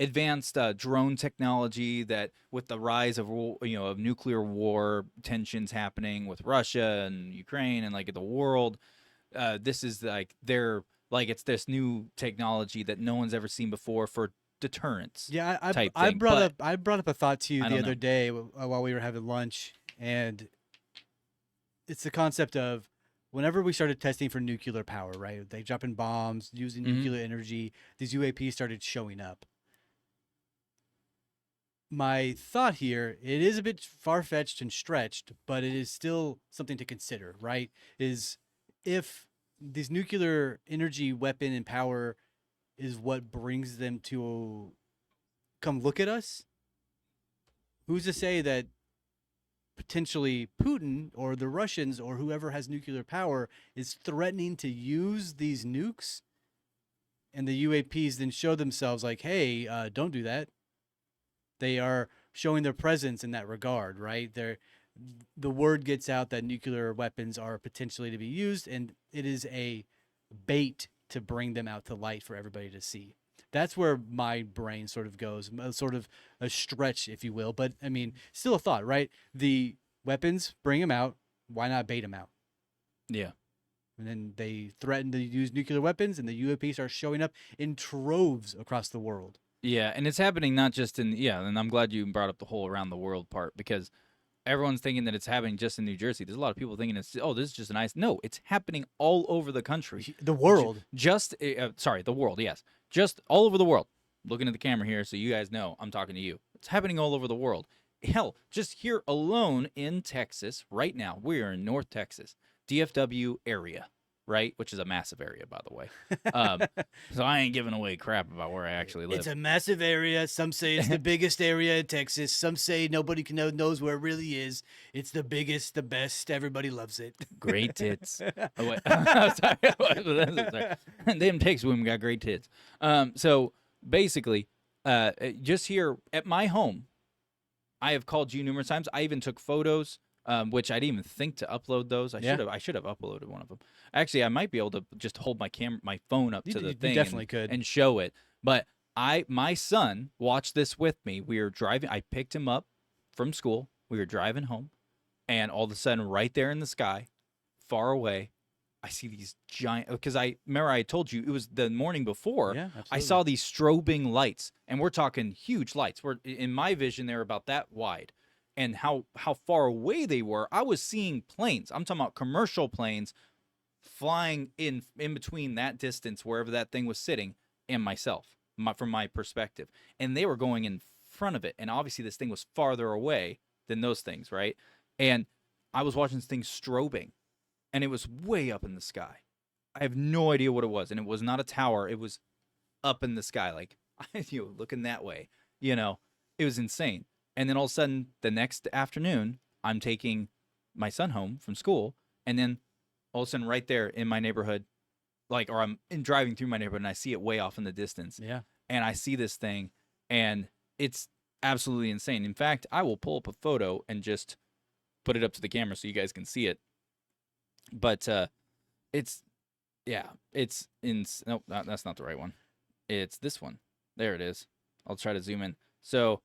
advanced drone technology that with the rise of of nuclear war tensions happening with Russia and Ukraine and like the world, this is like it's this new technology that no one's ever seen before for deterrence. Yeah, type I thing, brought but up a thought to you I the don't other know. day while we were having lunch, and it's the concept of whenever we started testing for nuclear power, right? They dropping bombs, using Mhm. nuclear energy. These UAPs started showing up. my thought here, it is a bit far-fetched and stretched, but it is still something to consider, right? Is if this nuclear energy weapon and power is what brings them to come look at us, who's to say that potentially Putin or the Russians or whoever has nuclear power is threatening to use these nukes, and the UAPs then show themselves like, hey, don't do that. They are showing their presence in that regard, right? The word gets out that nuclear weapons are potentially to be used, and it is a bait to bring them out to light for everybody to see. That's where my brain sort of goes, sort of a stretch, if you will. But I mean, still a thought, right? The weapons, bring them out. Why not bait them out? Yeah. And then they threaten to use nuclear weapons, and the UAPs are showing up in troves across the world. Yeah, and it's happening not just in and I'm glad you brought up the whole around the world part, because everyone's thinking that it's happening just in New Jersey. There's a lot of people thinking this is just an ice. No, it's happening all over the country. The world. The world, yes. Just all over the world. Looking at the camera here so you guys know I'm talking to you. It's happening all over the world. Hell, just here alone in Texas right now, we are in North Texas, DFW area, right? Which is a massive area, by the way. So I ain't giving away crap about where I actually live. It's a massive area. Some say it's the biggest area in Texas. Some say nobody knows where it really is. It's the biggest, the best. Everybody loves it. Great tits. Oh, wait. Sorry. Them Texas women got great tits. So basically, just here at my home, I have called you numerous times. I even took photos, which I didn't even think to upload those. I should have uploaded one of them. Actually, I might be able to just hold my phone up to the thing. You definitely could. And show it. But my son watched this with me. We were driving. I picked him up from school. We were driving home, and all of a sudden, right there in the sky, far away, I see these giant. Because I told you it was the morning before. Yeah, I absolutely. saw these strobing lights, and we're talking huge lights. In my vision, they're about that wide. And how far away they were, I was seeing planes. I'm talking about commercial planes flying in between that distance, wherever that thing was sitting, and myself, from my perspective. And they were going in front of it. And obviously this thing was farther away than those things, right? And I was watching this thing strobing, and it was way up in the sky. I have no idea what it was. And it was not a tower. It was up in the sky, like, looking that way. It was insane. And then all of a sudden, the next afternoon, I'm taking my son home from school, and then all of a sudden, right there in my neighborhood, or I'm driving through my neighborhood, and I see it way off in the distance. Yeah. And I see this thing, and it's absolutely insane. In fact, I will pull up a photo and just put it up to the camera so you guys can see it. But it's in. Nope, that's not the right one. It's this one. There it is. I'll try to zoom in. So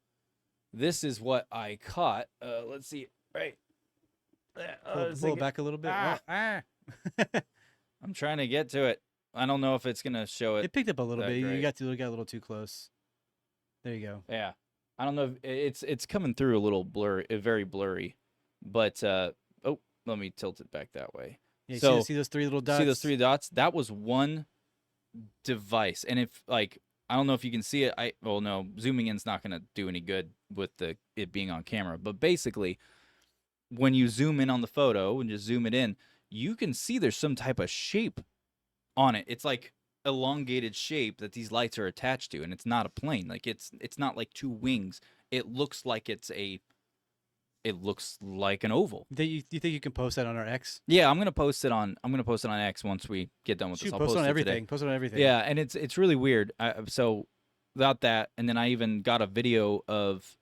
this is what I caught. Let's see. Right. Pull it back a little bit. I'm trying to get to it. I don't know if it's gonna show it. It picked up a little that bit. great. You got a little too close. There you go. Yeah. I don't know if it's coming through a little blurry, very blurry. But let me tilt it back that way. Yeah, So, see those three little dots? See those three dots? That was one device. And if I don't know if you can see it. No, zooming in's not gonna do any good with it being on camera. But basically, when you zoom in on the photo and just zoom it in, you can see there's some type of shape on it. It's like elongated shape that these lights are attached to, and it's not a plane. Like it's not like two wings. It looks like it looks like an oval. Do you think you can post that on our X? Yeah, I'm gonna post it on X once we get done with this. I'll post it on it everything. today. Post it on everything. Yeah, and it's really weird. So without that, and then I even got a video of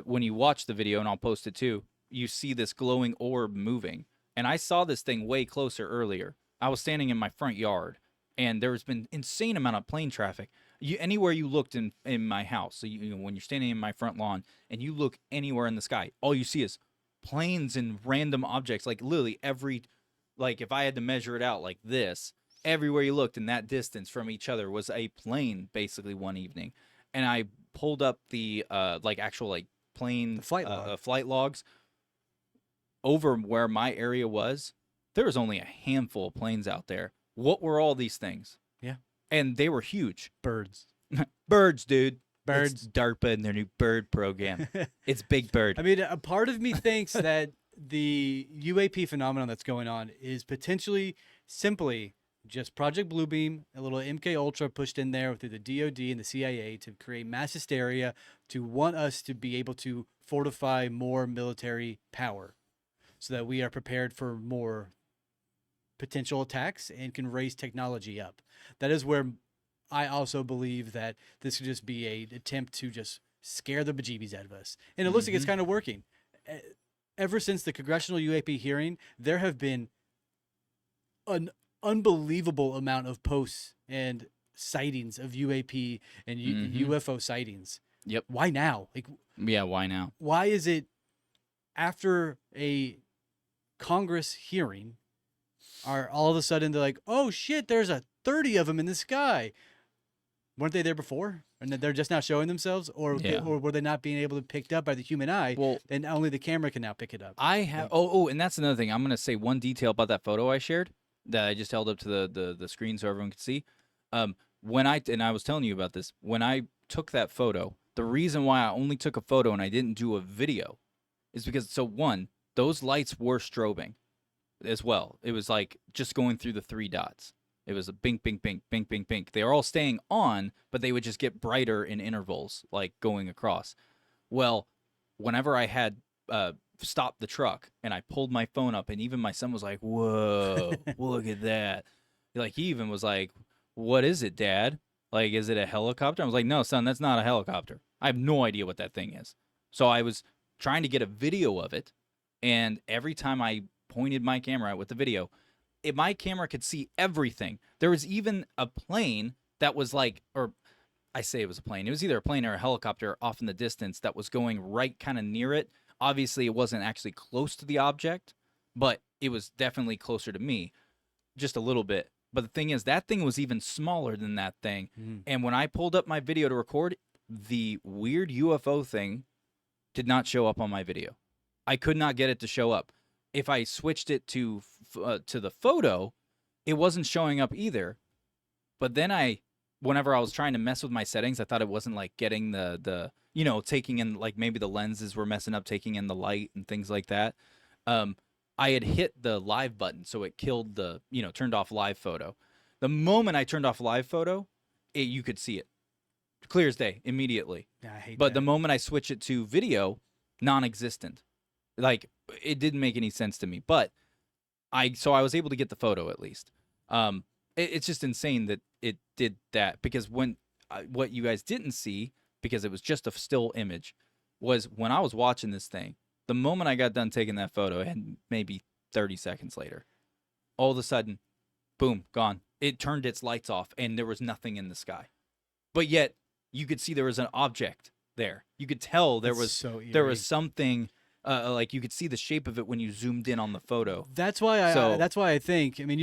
when you watch the video, and I'll post it too. You see this glowing orb moving, and I saw this thing way closer earlier. I was standing in my front yard, and there's been insane amount of plane traffic. Anywhere you looked in my house, so when you're standing in my front lawn and you look anywhere in the sky, all you see is planes and random objects. Like literally if I had to measure it out like this, everywhere you looked in that distance from each other was a plane basically one evening. And I pulled up the actual plane flight logs over where my area was. There was only a handful of planes out there. What were all these things? Yeah. And they were huge. Birds. Birds, dude. Birds. It's DARPA and their new bird program. It's Big Bird. I mean, a part of me thinks that the UAP phenomenon that's going on is potentially simply just Project Bluebeam, a little MK Ultra pushed in there through the DoD and the CIA to create mass hysteria, to want us to be able to fortify more military power so that we are prepared for more potential attacks and can raise technology up. That is where I also believe that this could just be an attempt to just scare the bejeebies out of us. And it looks like it's kind of working. Ever since the congressional UAP hearing, there have been an unbelievable amount of posts and sightings of UAP and UFO sightings. Yep. Why now? Like, Yeah, why now? why is it after a Congress hearing are all of a sudden they're like, oh shit, there's 30 of them in the sky? Weren't they there before? And they're just now showing themselves? Or were they not being able to be picked up by the human eye? Well, and only the camera can now pick it up. I have. Oh, and that's another thing. I'm gonna say one detail about that photo I shared that I just held up to the screen so everyone could see. When I was telling you about this, when I took that photo, the reason why I only took a photo and I didn't do a video is because one, those lights were strobing as well. It was like just going through the 3 dots. It was a bink, bink, bink, bink, bink, bink. They were all staying on, but they would just get brighter in intervals, like going across. Well, whenever I had stopped the truck and I pulled my phone up, and even my son was like, whoa, look at that. Like, he even was like, what is it, Dad? Like, is it a helicopter? I was like, no, son, that's not a helicopter. I have no idea what that thing is. So I was trying to get a video of it, and every time I pointed my camera out with the video, my camera could see everything. There was even a plane that was like, or I say it was a plane. It was either a plane or a helicopter off in the distance that was going right kind of near it. Obviously, it wasn't actually close to the object, but it was definitely closer to me, just a little bit. But the thing is, that thing was even smaller than that thing. And when I pulled up my video to record, the weird UFO thing did not show up on my video. I could not get it to show up. If I switched it to the photo, it wasn't showing up either. But then whenever I was trying to mess with my settings, I thought it wasn't like getting the taking in, like maybe the lenses were messing up, taking in the light and things like that. I had hit the live button, so it killed turned off live photo. The moment I turned off live photo, you could see it clear as day immediately. I hate But that. the moment I switch it to video, non-existent. Like, it didn't make any sense to me. But I was able to get the photo at least. It's just insane that it did that, because what you guys didn't see, because it was just a still image, was when I was watching this thing, the moment I got done taking that photo, and maybe 30 seconds later, all of a sudden, boom, gone. It turned its lights off, and there was nothing in the sky. But yet, you could see there was an object there. You could tell there That's so there eerie. was something. Like, you could see the shape of it when you zoomed in on the photo. That's why I think. I mean,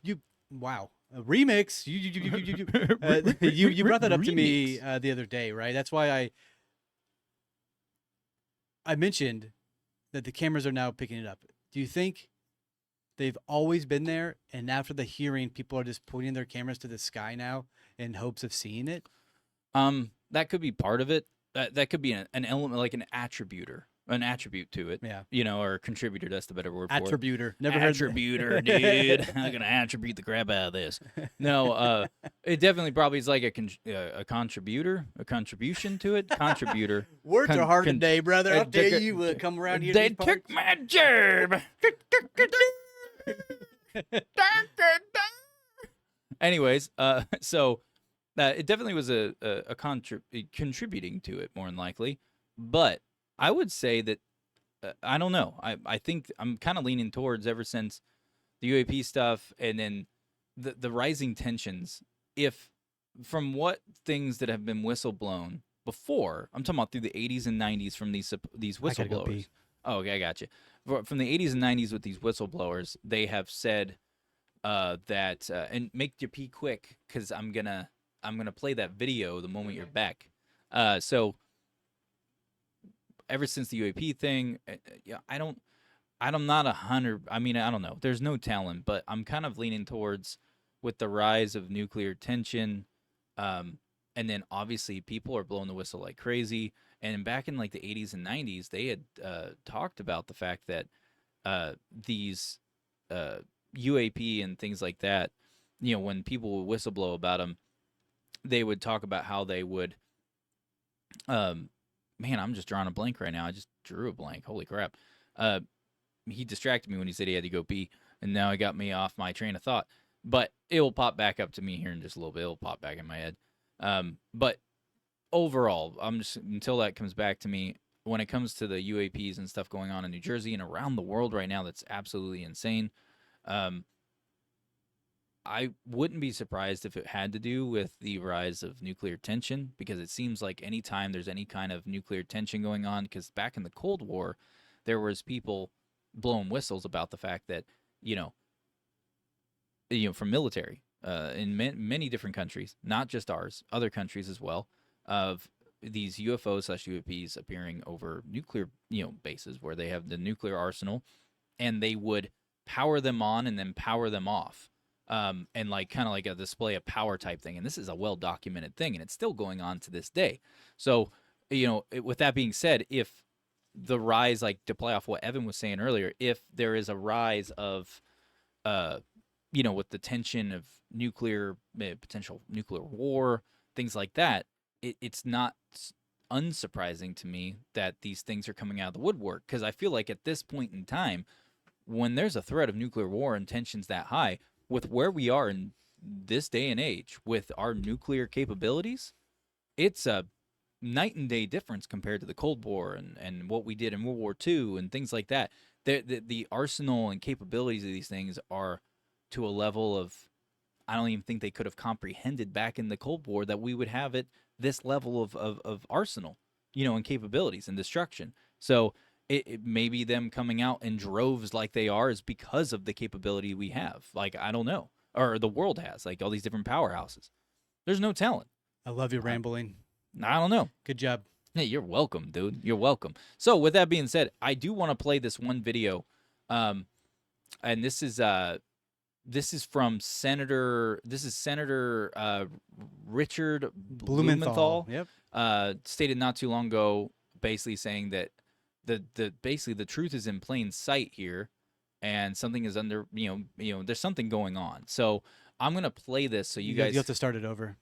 you wow, a remix. You brought that up to me the other day, right? That's why I mentioned that the cameras are now picking it up. Do you think they've always been there, and after the hearing, people are just pointing their cameras to the sky now in hopes of seeing it? That could be part of it. That could be an element, like an attribute to it. Yeah. Or a contributor. That's the better word for it. Attributor. Never heard that. Attributor, dude. I'm gonna attribute the crap out of this. No, it definitely probably is like a contributor, a contribution to it. Contributor. Words are hard today, brother. I'll tell they- you, come around here. They took my job. Anyways, so it definitely was a contributing to it, more than likely. But I would say that I don't know. I think I'm kind of leaning towards, ever since the UAP stuff and then the rising tensions. If from what things that have been whistleblown before, I'm talking about through the 80s and 90s from these I gotta go whistleblowers. pee. Oh, okay, I got you. From the 80s and 90s with these whistleblowers, they have said that and make your pee quick, because I'm gonna play that video the moment you're back. So ever since the UAP thing, I'm not 100. I mean, I don't know. There's no talent, but I'm kind of leaning towards, with the rise of nuclear tension, And then obviously people are blowing the whistle like crazy. And back in like the 80s and 90s, they had talked about the fact that these UAP and things like that, you know, when people would whistleblow about them, they would talk about how they would, man, I'm just drawing a blank right now. I just drew a blank. Holy crap. He distracted me when he said he had to go pee, and now he got me off my train of thought. But it will pop back up to me here in just a little bit. It'll pop back in my head. But overall, I'm just, until that comes back to me, when it comes to the UAPs and stuff going on in New Jersey and around the world right now, that's absolutely insane. I wouldn't be surprised if it had to do with the rise of nuclear tension, because it seems like anytime there's any kind of nuclear tension going on, because back in the Cold War, there was people blowing whistles about the fact that, from military in many different countries, not just ours, other countries as well, of these UFOs/UAPs appearing over nuclear, bases where they have the nuclear arsenal, and they would power them on and then power them off. And like kind of like a display of power type thing. And this is a well-documented thing, and it's still going on to this day. So, with that being said, if the rise, like to play off what Evan was saying earlier, if there is a rise of, with the tension of nuclear, potential nuclear war, things like that, it's not unsurprising to me that these things are coming out of the woodwork. Because I feel like at this point in time, when there's a threat of nuclear war and tensions that high, with where we are in this day and age with our nuclear capabilities, it's a night and day difference compared to the Cold War and what we did in World War II and things like that. The arsenal and capabilities of these things are to a level of, I don't even think they could have comprehended back in the Cold War that we would have at this level of arsenal, and capabilities and destruction. So it maybe them coming out in droves like they are is because of the capability we have. Like, I don't know. Or the world has, like all these different powerhouses. There's no telling. I love your rambling. I don't know. Good job. Hey, you're welcome, dude. You're welcome. So with that being said, I do want to play this one video. And this is from Senator Richard Blumenthal. Yep. Stated not too long ago, basically saying that basically the truth is in plain sight here, and something is under, there's something going on. So I'm gonna play this so you guys. You have to start it over.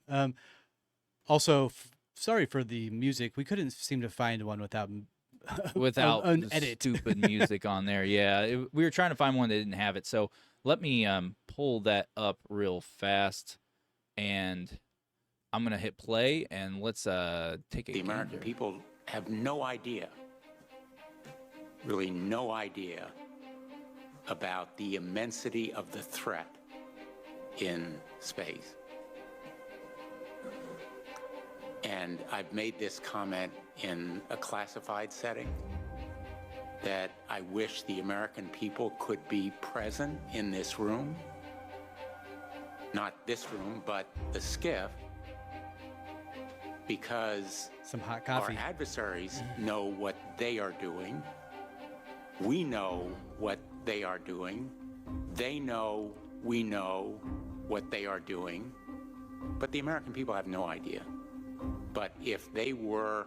Also, sorry for the music. We couldn't seem to find one without an edit. Stupid music on there. Yeah, we were trying to find one that didn't have it. So let me pull that up real fast, and I'm gonna hit play, and let's take a. The American people have no idea, really no idea, about the immensity of the threat in space. And I've made this comment in a classified setting, that I wish the American people could be present in this room. Not this room, but the skiff, because Some hot coffee. our adversaries know what they are doing. We know what they are doing. They know we know what they are doing. But the American people have no idea. But if they were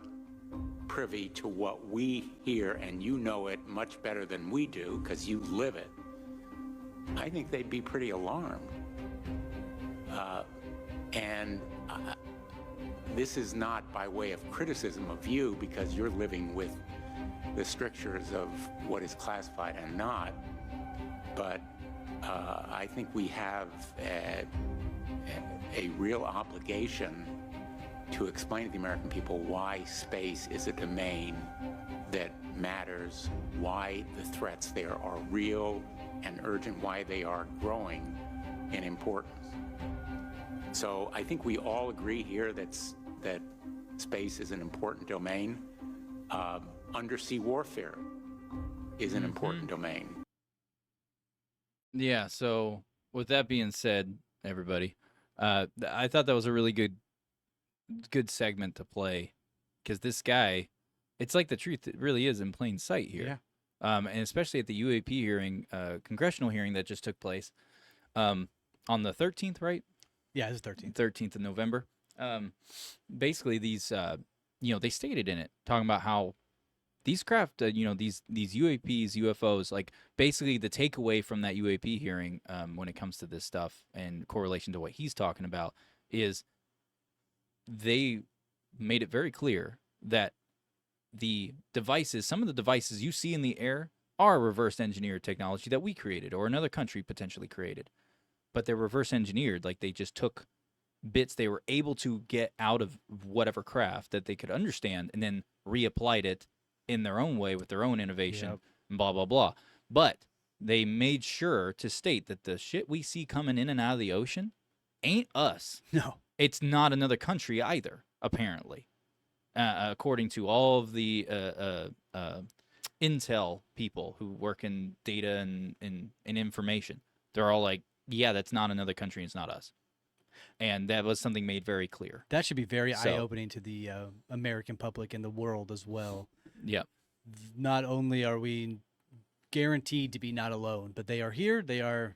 privy to what we hear, and you know it much better than we do because you live it, I think they'd be pretty alarmed. This is not by way of criticism of you, because you're living with the strictures of what is classified and not, but I think we have a real obligation to explain to the American people why space is a domain that matters, why the threats there are real and urgent, why they are growing in importance. So I think we all agree here that space is an important domain. Undersea warfare is an important domain. Yeah, so with that being said, everybody, I thought that was a really good segment to play, because this guy, it's like the truth, it really is in plain sight here. Yeah. And especially at the UAP hearing, congressional hearing that just took place on the 13th, right? Yeah, it's 13th. 13th of November. Basically, these, they stated in it, talking about how these craft, these UAPs, UFOs, like basically the takeaway from that UAP hearing, when it comes to this stuff and correlation to what he's talking about, is they made it very clear that the devices, some of the devices you see in the air, are reverse engineered technology that we created or another country potentially created, but they're reverse engineered. Like they just took bits they were able to get out of whatever craft that they could understand and then reapplied it in their own way with their own innovation, Yep. and blah, blah, blah. But they made sure to state that the shit we see coming in and out of the ocean ain't us. No. It's not another country either, apparently. According to all of the intel people who work in data and information, they're all like, yeah, that's not another country. It's not us. And that was something made very clear. That should be very So- eye-opening to the American public and the world as well. Yep. Not only are we guaranteed to be not alone, but they are here. They are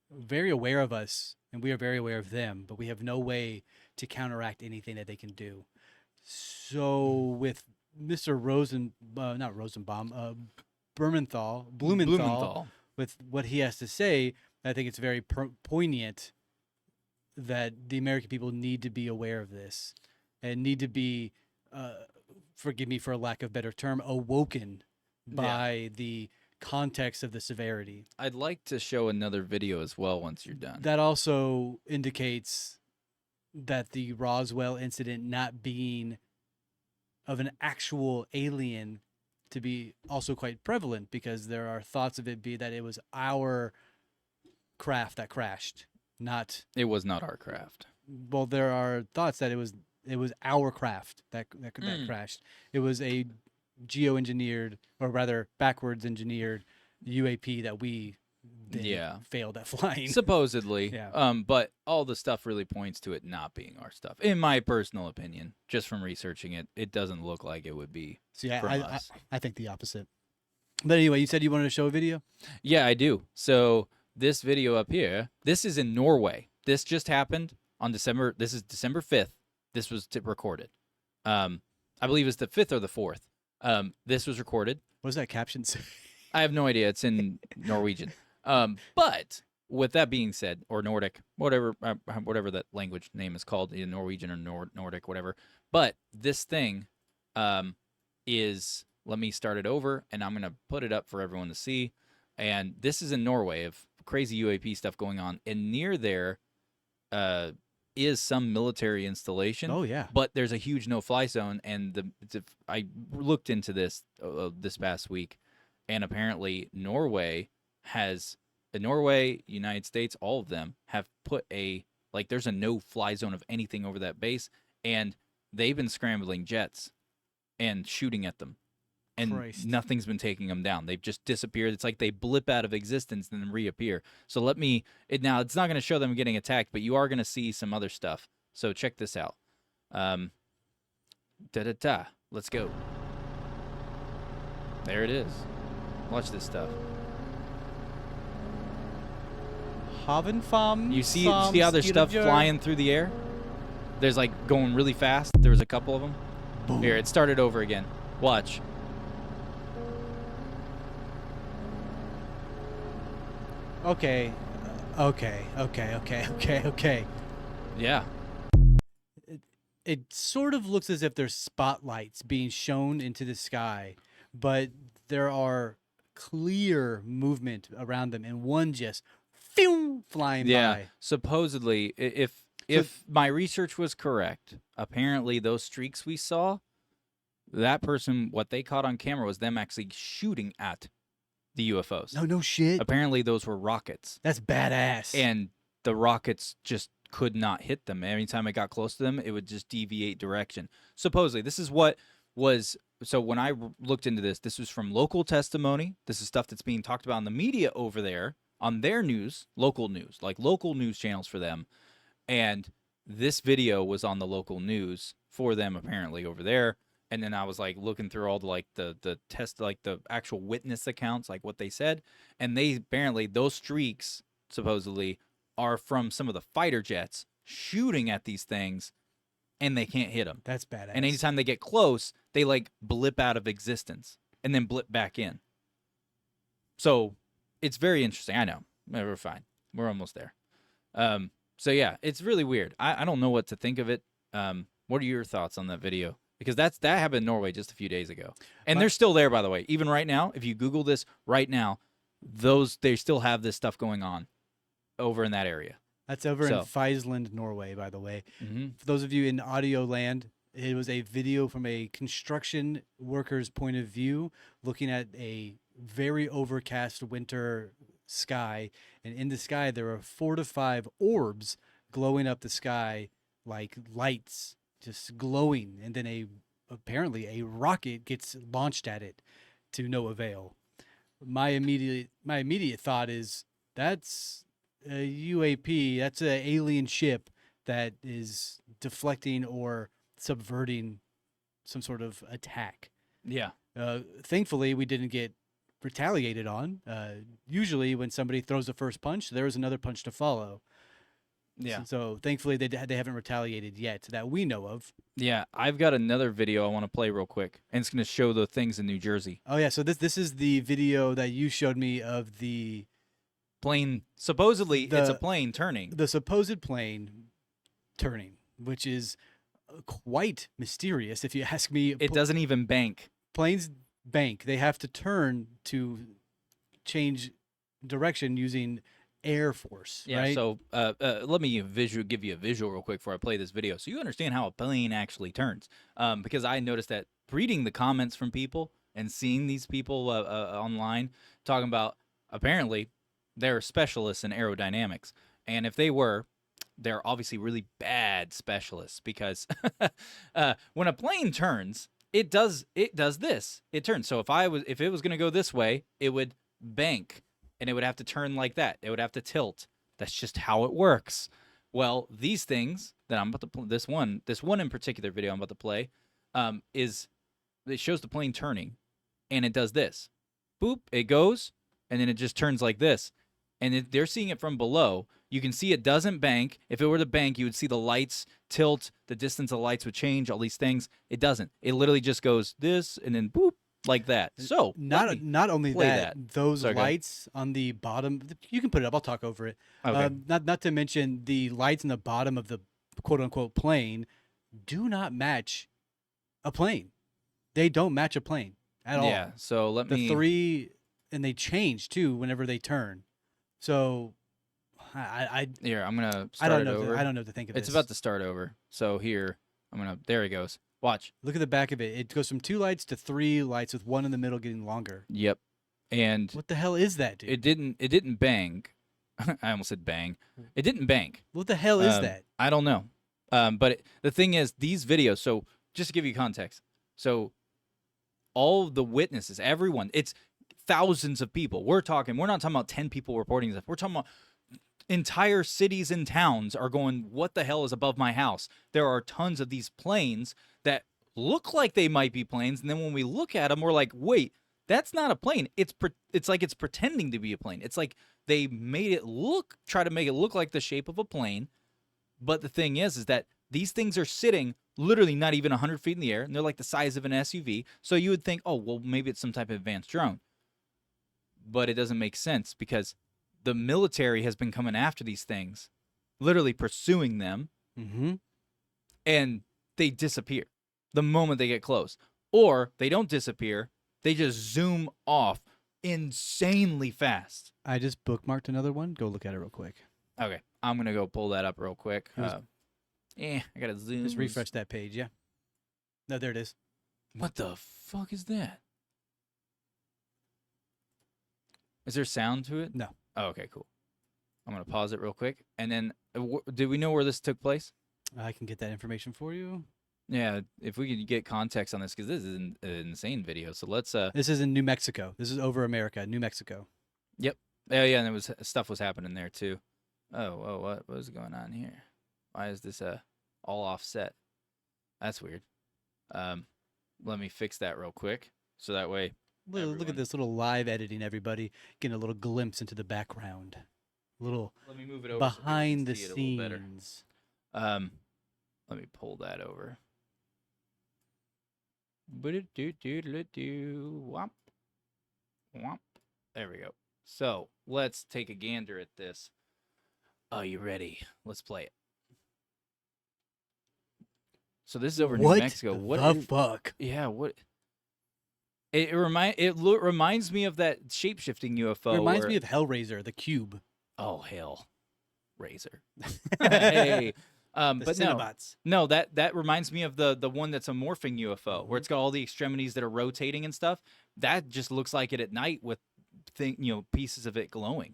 very aware of us, and we are very aware of them, but we have no way to counteract anything that they can do. So with Mr. Blumenthal, with what he has to say, I think it's very poignant that the American people need to be aware of this and need to be, forgive me for a lack of better term, awoken by the context of the severity. I'd like to show another video as well once you're done. That also indicates that the Roswell incident not being of an actual alien to be also quite prevalent, because there are thoughts of it be that it was our craft that crashed, not It was not our craft. well, there are thoughts that it was our craft that crashed. It was a geoengineered, or rather backwards engineered UAP that we then failed at flying. Supposedly. Yeah. But all the stuff really points to it not being our stuff. In my personal opinion, just from researching it, it doesn't look like it would be See, from I us. think the opposite. But anyway, you said you wanted to show a video? Yeah, I do. So this video up here, this is in Norway. This just happened on December 5th. This was recorded. I believe it's the 5th or the 4th. This was recorded. What does that caption say? I have no idea. It's in Norwegian. But with that being said, or Nordic, whatever that language name is called, in Norwegian or Nordic, whatever. But this thing is, let me start it over, and I'm going to put it up for everyone to see. And this is in Norway, of crazy UAP stuff going on. And near there is some military installation. Oh, yeah. But there's a huge no-fly zone, and I looked into this this past week, and apparently Norway, United States, all of them have put there's a no-fly zone of anything over that base, and they've been scrambling jets and shooting at them, and Christ. nothing's been taking them down. They've just disappeared. It's like they blip out of existence and then reappear. So now it's not going to show them getting attacked, but you are going to see some other stuff. So check this out. Let's go. There it is. Watch this stuff. Havenfam. You see how there's stuff flying through the air? There's like going really fast. There was a couple of them. Boom. Here, it started over again. Watch. Okay. Yeah. It sort of looks as if there's spotlights being shown into the sky, but there are clear movement around them, and one just flying by. Supposedly, if my research was correct, apparently those streaks we saw, that person, what they caught on camera was them actually shooting at the UFOs. No shit. Apparently those were rockets. That's badass. And the rockets just could not hit them. Anytime it got close to them, it would just deviate direction. Supposedly, this is what was... So when I looked into this, this was from local testimony. This is stuff that's being talked about in the media over there, on their news, local news channels for them. And this video was on the local news for them, apparently, over there. And then I was like looking through all the test, like the actual witness accounts, like what they said. And they apparently, those streaks supposedly are from some of the fighter jets shooting at these things and they can't hit them. That's badass. And anytime they get close, they like blip out of existence and then blip back in. So it's very interesting. I know. We're fine. We're almost there. So yeah, it's really weird. I don't know what to think of it. What are your thoughts on that video? Because that happened in Norway just a few days ago. And they're still there, by the way. Even right now, if you Google this right now, they still have this stuff going on over in that area. That's over in So- Friesland, Norway, by the way. Mm-hmm. For those of you in audio land, it was a video from a construction worker's point of view, looking at a very overcast winter sky. And in the sky, there are 4 to 5 orbs glowing up the sky like lights, just glowing. And then apparently a rocket gets launched at it to no avail. My immediate thought is that's a UAP. That's an alien ship that is deflecting or subverting some sort of attack. Yeah. Thankfully, we didn't get retaliated on. Usually, when somebody throws the first punch, there is another punch to follow. Yeah. So thankfully, they haven't retaliated yet that we know of. Yeah. I've got another video I want to play real quick, and it's going to show the things in New Jersey. Oh yeah. So this is the video that you showed me of the Plane, supposedly, it's a The- plane turning. the supposed plane turning, which is quite mysterious, if you ask me. It doesn't even bank. Planes bank. They have to turn to change direction using air force, Yeah. right? So let me give you a visual real quick before I play this video, so you understand how a plane actually turns. Because I noticed that reading the comments from people and seeing these people online talking about apparently they're specialists in aerodynamics, and if they were, they're obviously really bad specialists because when a plane turns, it does this. It turns. So if it was going to go this way, it would bank. And it would have to turn like that. It would have to tilt. That's just how it works. Well, these things that I'm about to play, this one in particular video I'm about to play, it shows the plane turning, and it does this. Boop, it goes, and then it just turns like this. And they're seeing it from below. You can see it doesn't bank. If it were to bank, you would see the lights tilt, the distance of the lights would change, all these things. It doesn't. It literally just goes this, and then boop, like that. So let me not only play that, those Sorry, go ahead. lights on the bottom. You can put it up. I'll talk over it. Okay. Not to mention the lights in the bottom of the quote unquote plane do not match a plane. They don't match a plane at all. Yeah. So let The me. 3 and they change too whenever they turn. So Here, I'm gonna I start don't it know. over. I don't know what to think of It's this. about to start over. So here, there it goes. Watch. Look at the back of it. It goes from 2 lights to 3 lights with 1 in the middle getting longer. Yep. And What the hell is that, dude? it didn't bang. I almost said bang. It didn't bang. What the hell is Um, that? I don't know. But the thing is, these videos. So just to give you context, so all the witnesses, everyone, it's thousands of people. We're not talking about 10 people reporting this. We're talking about entire cities and towns are going, what the hell is above my house? There are tons of these planes that look like they might be planes, and then when we look at them, we're like, wait, that's not a plane. It's like it's pretending to be a plane. It's like they try to make it look like the shape of a plane. But the thing is that these things are sitting literally not even 100 feet in the air, and they're like the size of an SUV. So you would think, oh, well, maybe it's some type of advanced drone. But it doesn't make sense because the military has been coming after these things, literally pursuing them, Mm-hmm. and they disappear the moment they get close. Or they don't disappear, they just zoom off insanely fast. I just bookmarked another one. Go look at it real quick. Okay, I'm going to go pull that up real quick. It was- I got to zoom. Just refresh that page. Yeah. No, there it is. What the fuck is that? Is there sound to it? No. Oh, okay, cool. I'm going to pause it real quick. And then, did we know where this took place? I can get that information for you. Yeah, if we could get context on this, because this is an insane video. So let's, This is in New Mexico. This is over America, New Mexico. yeah, and stuff was happening there too. Oh, what was going on here? Why is this all offset? That's weird. Let me fix that real quick, so that way. Look at Everyone- this little live editing, everybody. Getting a little glimpse into the background. A little Let me move it over behind the so people can see it a little better. scenes. Let me pull that over. Womp. Womp. There we go. So let's take a gander at this. Are you ready? Let's play it. So this is over in New Mexico. What the fuck? Yeah, what? It reminds me of that shape-shifting UFO. It reminds me of Hellraiser, the cube. Oh, hell. Razor. Hey. The But no, Cenobots. no, that reminds me of the one that's a morphing UFO, where it's got all the extremities that are rotating and stuff. That just looks like it at night with pieces of it glowing.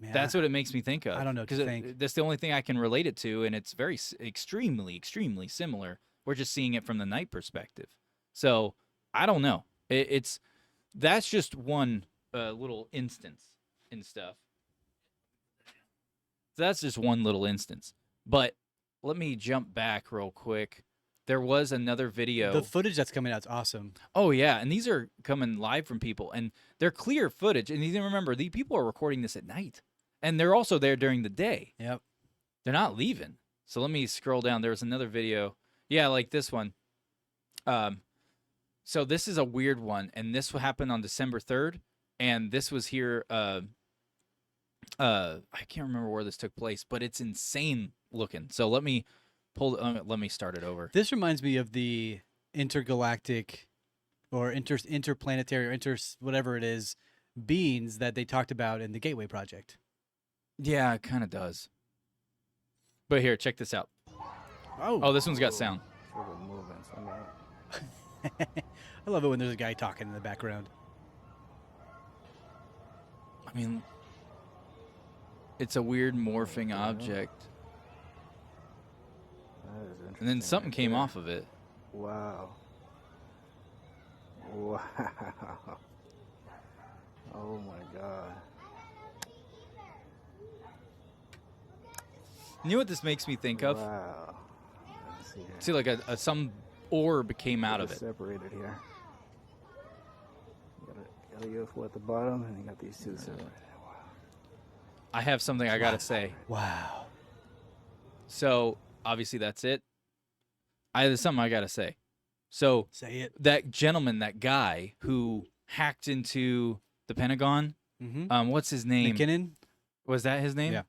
Man, That's what it makes me think of. I don't know what to think. That's the only thing I can relate it to, and it's very extremely similar. We're just seeing it from the night perspective. So I don't know. That's just one little instance and stuff. That's just one little instance. But let me jump back real quick. There was another video. The footage that's coming out is awesome. Oh, yeah. And these are coming live from people. And they're clear footage. And you need to remember, these people are recording this at night. And they're also there during the day. Yep. They're not leaving. So let me scroll down. There was another video. Yeah, like this one. So this is a weird one. And this happened on December 3rd. And this was here... I can't remember where this took place, but it's insane looking. So let me start it over. This reminds me of the intergalactic or interplanetary or whatever it is beings that they talked about in the Gateway Project. Yeah, it kind of does. But here, check this out. Oh, this one's got sound. I love it when there's a guy talking in the background. I mean, it's a weird morphing object. And then something came off of it. Wow. Wow. Oh my God. You know what this makes me think of? Wow. Let's see here. See, like some orb came out of it. Separated here. You got a UFO at the bottom, and you got these two separated. Wow. I have something I gotta say. Wow. So obviously that's it. There's something I gotta say. So Say it. that gentleman, that guy who hacked into the Pentagon, Mm-hmm. what's his name? McKinnon? Was that his name? Yeah.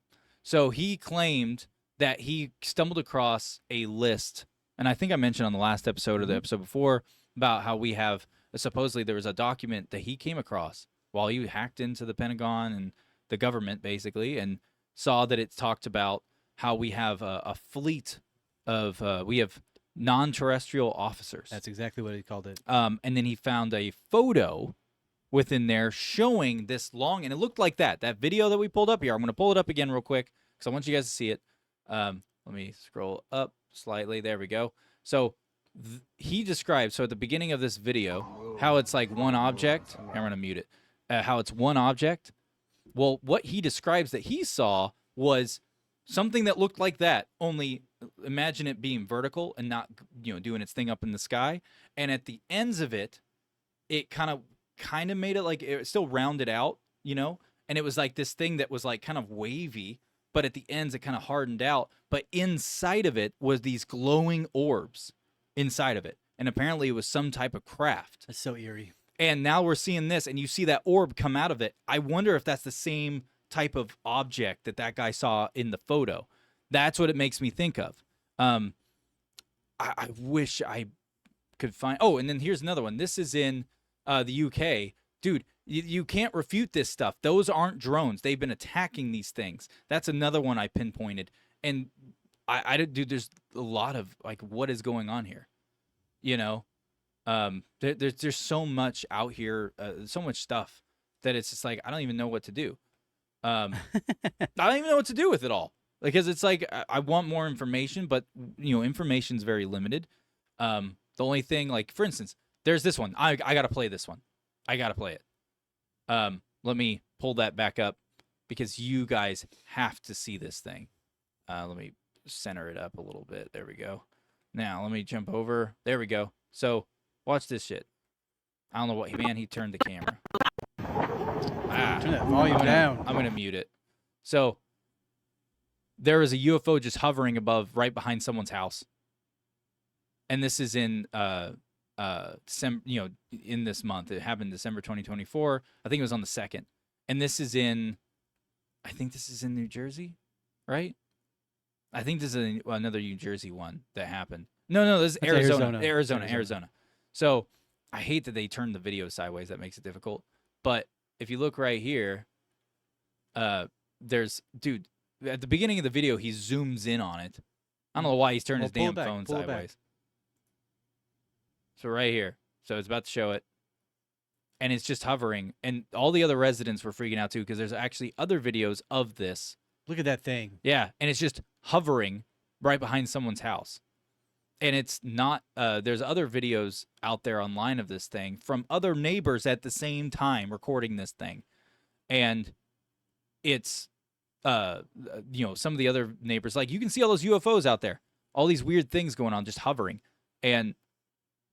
So he claimed that he stumbled across a list, and I think I mentioned on the last episode or the episode before about how we have supposedly there was a document that he came across while he hacked into the Pentagon and the government basically, and saw that it talked about how we have a fleet of we have non-terrestrial officers. That's exactly what he called it. And then he found a photo within there showing this long, and it looked like that video that we pulled up here. I'm going to pull it up again real quick because I want you guys to see it. Let me scroll up slightly. There we go. So he described, so at the beginning of this video, how it's like one object. I'm going to mute it. How it's one object. Well, what he describes that he saw was something that looked like that, only imagine it being vertical and not, doing its thing up in the sky. And at the ends of it, it kind of made it like it still rounded out, and it was like this thing that was like kind of wavy, but at the ends it kind of hardened out. But inside of it was these glowing orbs inside of it. And apparently it was some type of craft. That's so eerie. And now we're seeing this, and you see that orb come out of it. I wonder if that's the same type of object that guy saw in the photo. That's what it makes me think of. I wish I could find... Oh, and then here's another one. This is in the UK. Dude, you can't refute this stuff. Those aren't drones. They've been attacking these things. That's another one I pinpointed. And dude, there's a lot of, like, what is going on here? There's so much out here, so much stuff that it's just like, I don't even know what to do. I don't even know what to do with it all, because it's like, I want more information, but information's very limited. The only thing, like, for instance, there's this one. I got to play this one. I got to play it. Let me pull that back up because you guys have to see this thing. Let me center it up a little bit. There we go. Now, let me jump over. There we go. So, watch this shit. I don't know what, man, he turned the camera. Turn that volume down. I'm going to mute it. So, there is a UFO just hovering above, right behind someone's house. And this is in December, in this month. It happened December 2024. I think it was on the 2nd. And this is in, I think this is in New Jersey, right? I think this is another New Jersey one that happened. No, this is That's Arizona. Arizona. Arizona. So I hate that they turned the video sideways. That makes it difficult. But if you look right here, there's, dude, at the beginning of the video, he zooms in on it. I don't know why he's turned his damn phone sideways. So right here. So it's about to show it. And it's just hovering. And all the other residents were freaking out too, because there's actually other videos of this. Look at that thing. Yeah. And it's just hovering right behind someone's house. And it's not, there's other videos out there online of this thing from other neighbors at the same time recording this thing. And it's, some of the other neighbors, like, you can see all those UFOs out there, all these weird things going on, just hovering. And,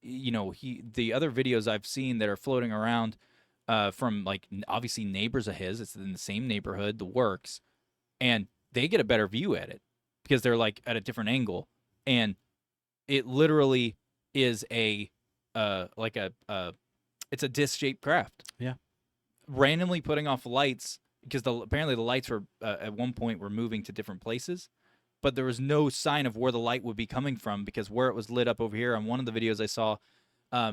the other videos I've seen that are floating around from, like, obviously neighbors of his, it's in the same neighborhood, the works, and they get a better view at it because they're, like, at a different angle. And it literally is it's a disc-shaped craft. Yeah. Randomly putting off lights, because apparently the lights were, at one point, were moving to different places. But there was no sign of where the light would be coming from, because where it was lit up over here on one of the videos I saw,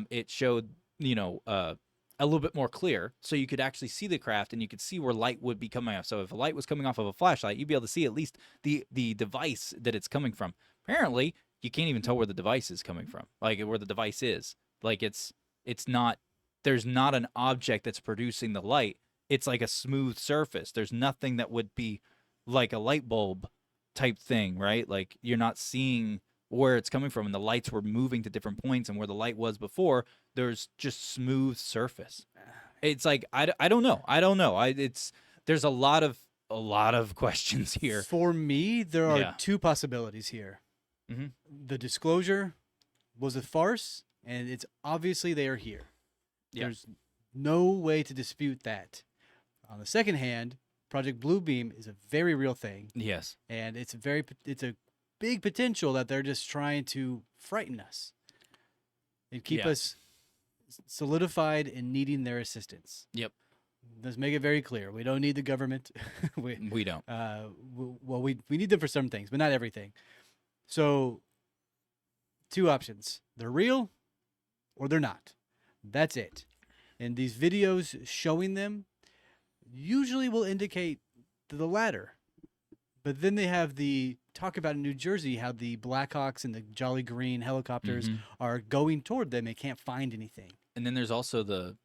it showed, a little bit more clear, so you could actually see the craft and you could see where light would be coming off. So if a light was coming off of a flashlight, you'd be able to see at least the device that it's coming from. Apparently, you can't even tell where the device is coming from, like where the device is. Like it's not, there's not an object that's producing the light. It's like a smooth surface. There's nothing that would be like a light bulb type thing, right? Like, you're not seeing where it's coming from, and the lights were moving to different points, and where the light was before, there's just smooth surface. It's like, I don't know. There's a lot of questions here. For me, there are two possibilities here. Mm-hmm. The disclosure was a farce, and it's obviously they are here. Yeah. There's no way to dispute that. On the second hand, Project Bluebeam is a very real thing. Yes. And it's a big potential that they're just trying to frighten us and keep us solidified in needing their assistance. Yep. Let's make it very clear. We don't need the government. We don't. We need them for some things, but not everything. So, two options. They're real or they're not. That's it. And these videos showing them usually will indicate the latter. But then they have the talk about in New Jersey how the Blackhawks and the Jolly Green helicopters are going toward them and can't find anything. And then there's also the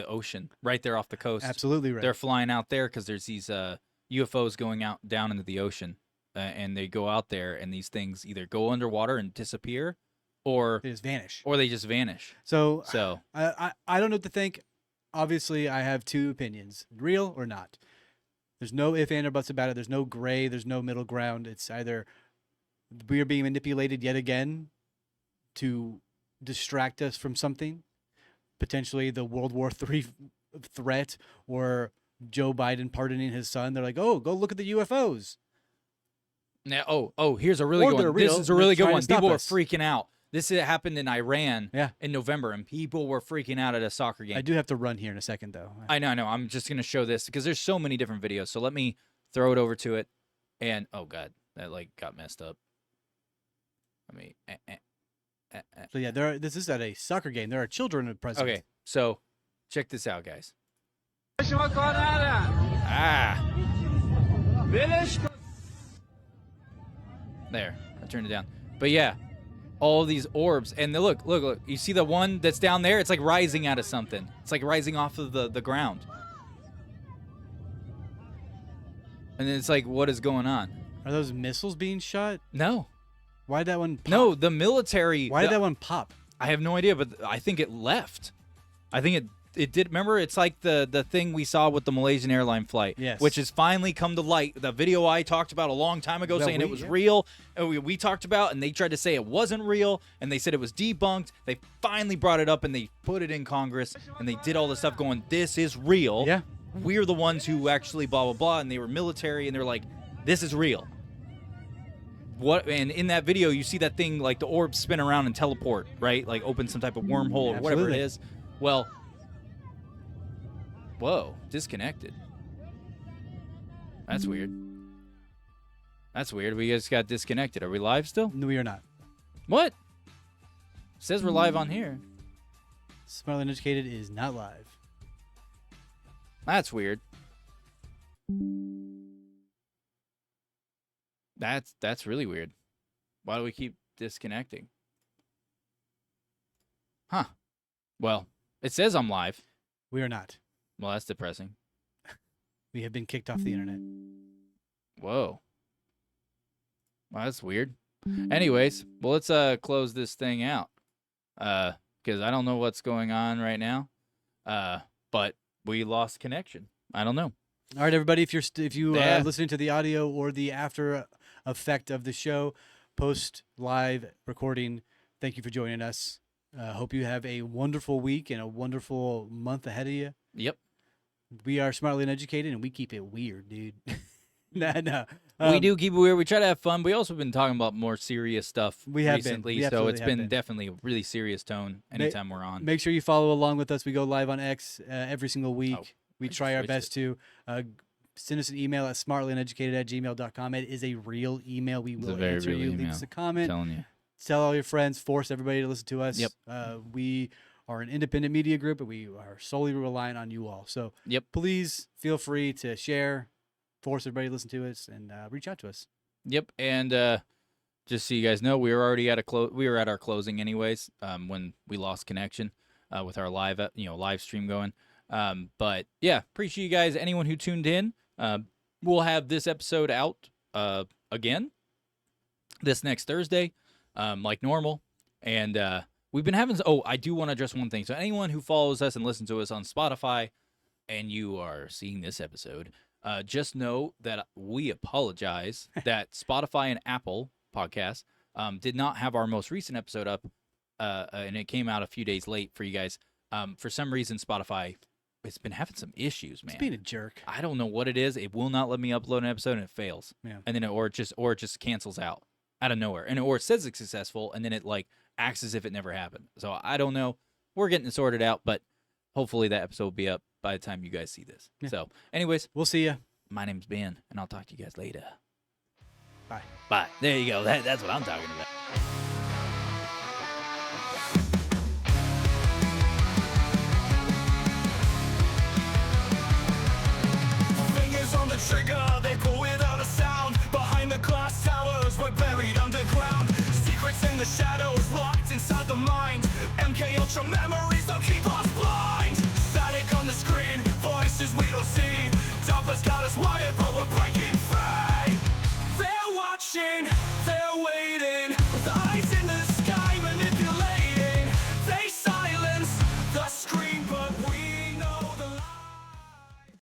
ocean right there off the coast. Absolutely right. They're flying out there because there's these UFOs going out down into the ocean, and they go out there, and these things either go underwater and disappear, or They just vanish. they just vanish. So So I don't know what to think. Obviously, I have two opinions: real or not. There's no if, and, or buts about it. There's no gray. There's no middle ground. It's either we are being manipulated yet again to distract us from something, potentially the World War III threat, or Joe Biden pardoning his son. They're like, oh, go look at the UFOs. now, here's a really Or good they're one. This real, is a and really they're good trying one. to stop People were us. freaking out. This happened in Iran Yeah. in November, and people were freaking out at a soccer game. I do have to run here in a second, though. I know. I'm just gonna show this because there's so many different videos. So let me throw it over to it. And oh god, that like got messed up. Let me. So yeah, this is at a soccer game. There are children present. Okay, so check this out, guys. Ah. There, I turned it down. But yeah, all these orbs, and look. You see the one that's down there? It's like rising out of something. It's like rising off of the ground. And then it's like, what is going on? Are those missiles being shot? No. Why did that one pop? No, the military. Why did that one pop? I have no idea, but I think it left. I think it did. Remember, it's like the thing we saw with the Malaysian airline flight, Yes. which has finally come to light. The video I talked about a long time ago, Yeah, saying it was real, and we talked about, and they tried to say it wasn't real, and they said it was debunked. They finally brought it up, and they put it in Congress, and they did all this stuff going, this is real. Yeah. We're the ones who actually blah, blah, blah, and they were military, and they're like, this is real. what? And in that video, you see that thing like the orbs spin around and teleport, right? Like open some type of wormhole or whatever it Absolutely. is. Well, whoa, disconnected. That's weird. That's weird. We just got disconnected. Are we live still? No, we are not. What? Says we're live on here. Smartly Uneducated is not live. That's weird. That's really weird. Why do we keep disconnecting? Huh. Well, it says I'm live. We are not. Well, that's depressing. We have been kicked off the internet. Whoa. Well, that's weird. Anyways, well, let's close this thing out. Because I don't know what's going on right now. But we lost connection. I don't know. All right, everybody. If you Yeah. are listening to the audio or the after effect of the show, post live recording, thank you for joining us. Hope you have a wonderful week and a wonderful month ahead of you. Yep. We are Smartly Uneducated, and we keep it weird, dude. No. We do keep it weird. We try to have fun. We also been talking about more serious stuff We have been. recently, We so absolutely it's have been been. definitely a really serious tone anytime we're on. Make sure you follow along with us. We go live on X every single week. Oh, We I try just our switched best to. Send us an email at smartlyandeducated@gmail.com. It is a real email. We It's a will very answer real you. Leave email. us a I'm comment. telling you. Tell all your friends. Force everybody to listen to us. Yep. We are an independent media group, and we are solely reliant on you all. So Yep. please feel free to share, force everybody to listen to us, and reach out to us. Yep, and just so you guys know, we were already at we were at our closing anyways when we lost connection with our live live stream going. But yeah, appreciate you guys. Anyone who tuned in, we'll have this episode out again this next Thursday, like normal. And we've been having. Oh, I do want to address one thing. So anyone who follows us and listens to us on Spotify, and you are seeing this episode, just know that we apologize that Spotify and Apple Podcasts did not have our most recent episode up, and it came out a few days late for you guys. For some reason, Spotify has been having some issues, man. It's being a jerk. I don't know what it is. It will not let me upload an episode, and it fails. Yeah. And then it just cancels out of nowhere, or it says it's successful, and then it like acts as if it never happened. So I don't know. We're getting it sorted out, but hopefully that episode will be up by the time you guys see this. Yeah. So, anyways, We'll see you. my name's Ben, and I'll talk to you guys later. Bye. Bye. There you go. That's what I'm talking about. Fingers on the trigger, they pull without a sound. Behind the glass towers, we're buried underground. Secrets in the shadows, locked inside the mind. MK Ultra memory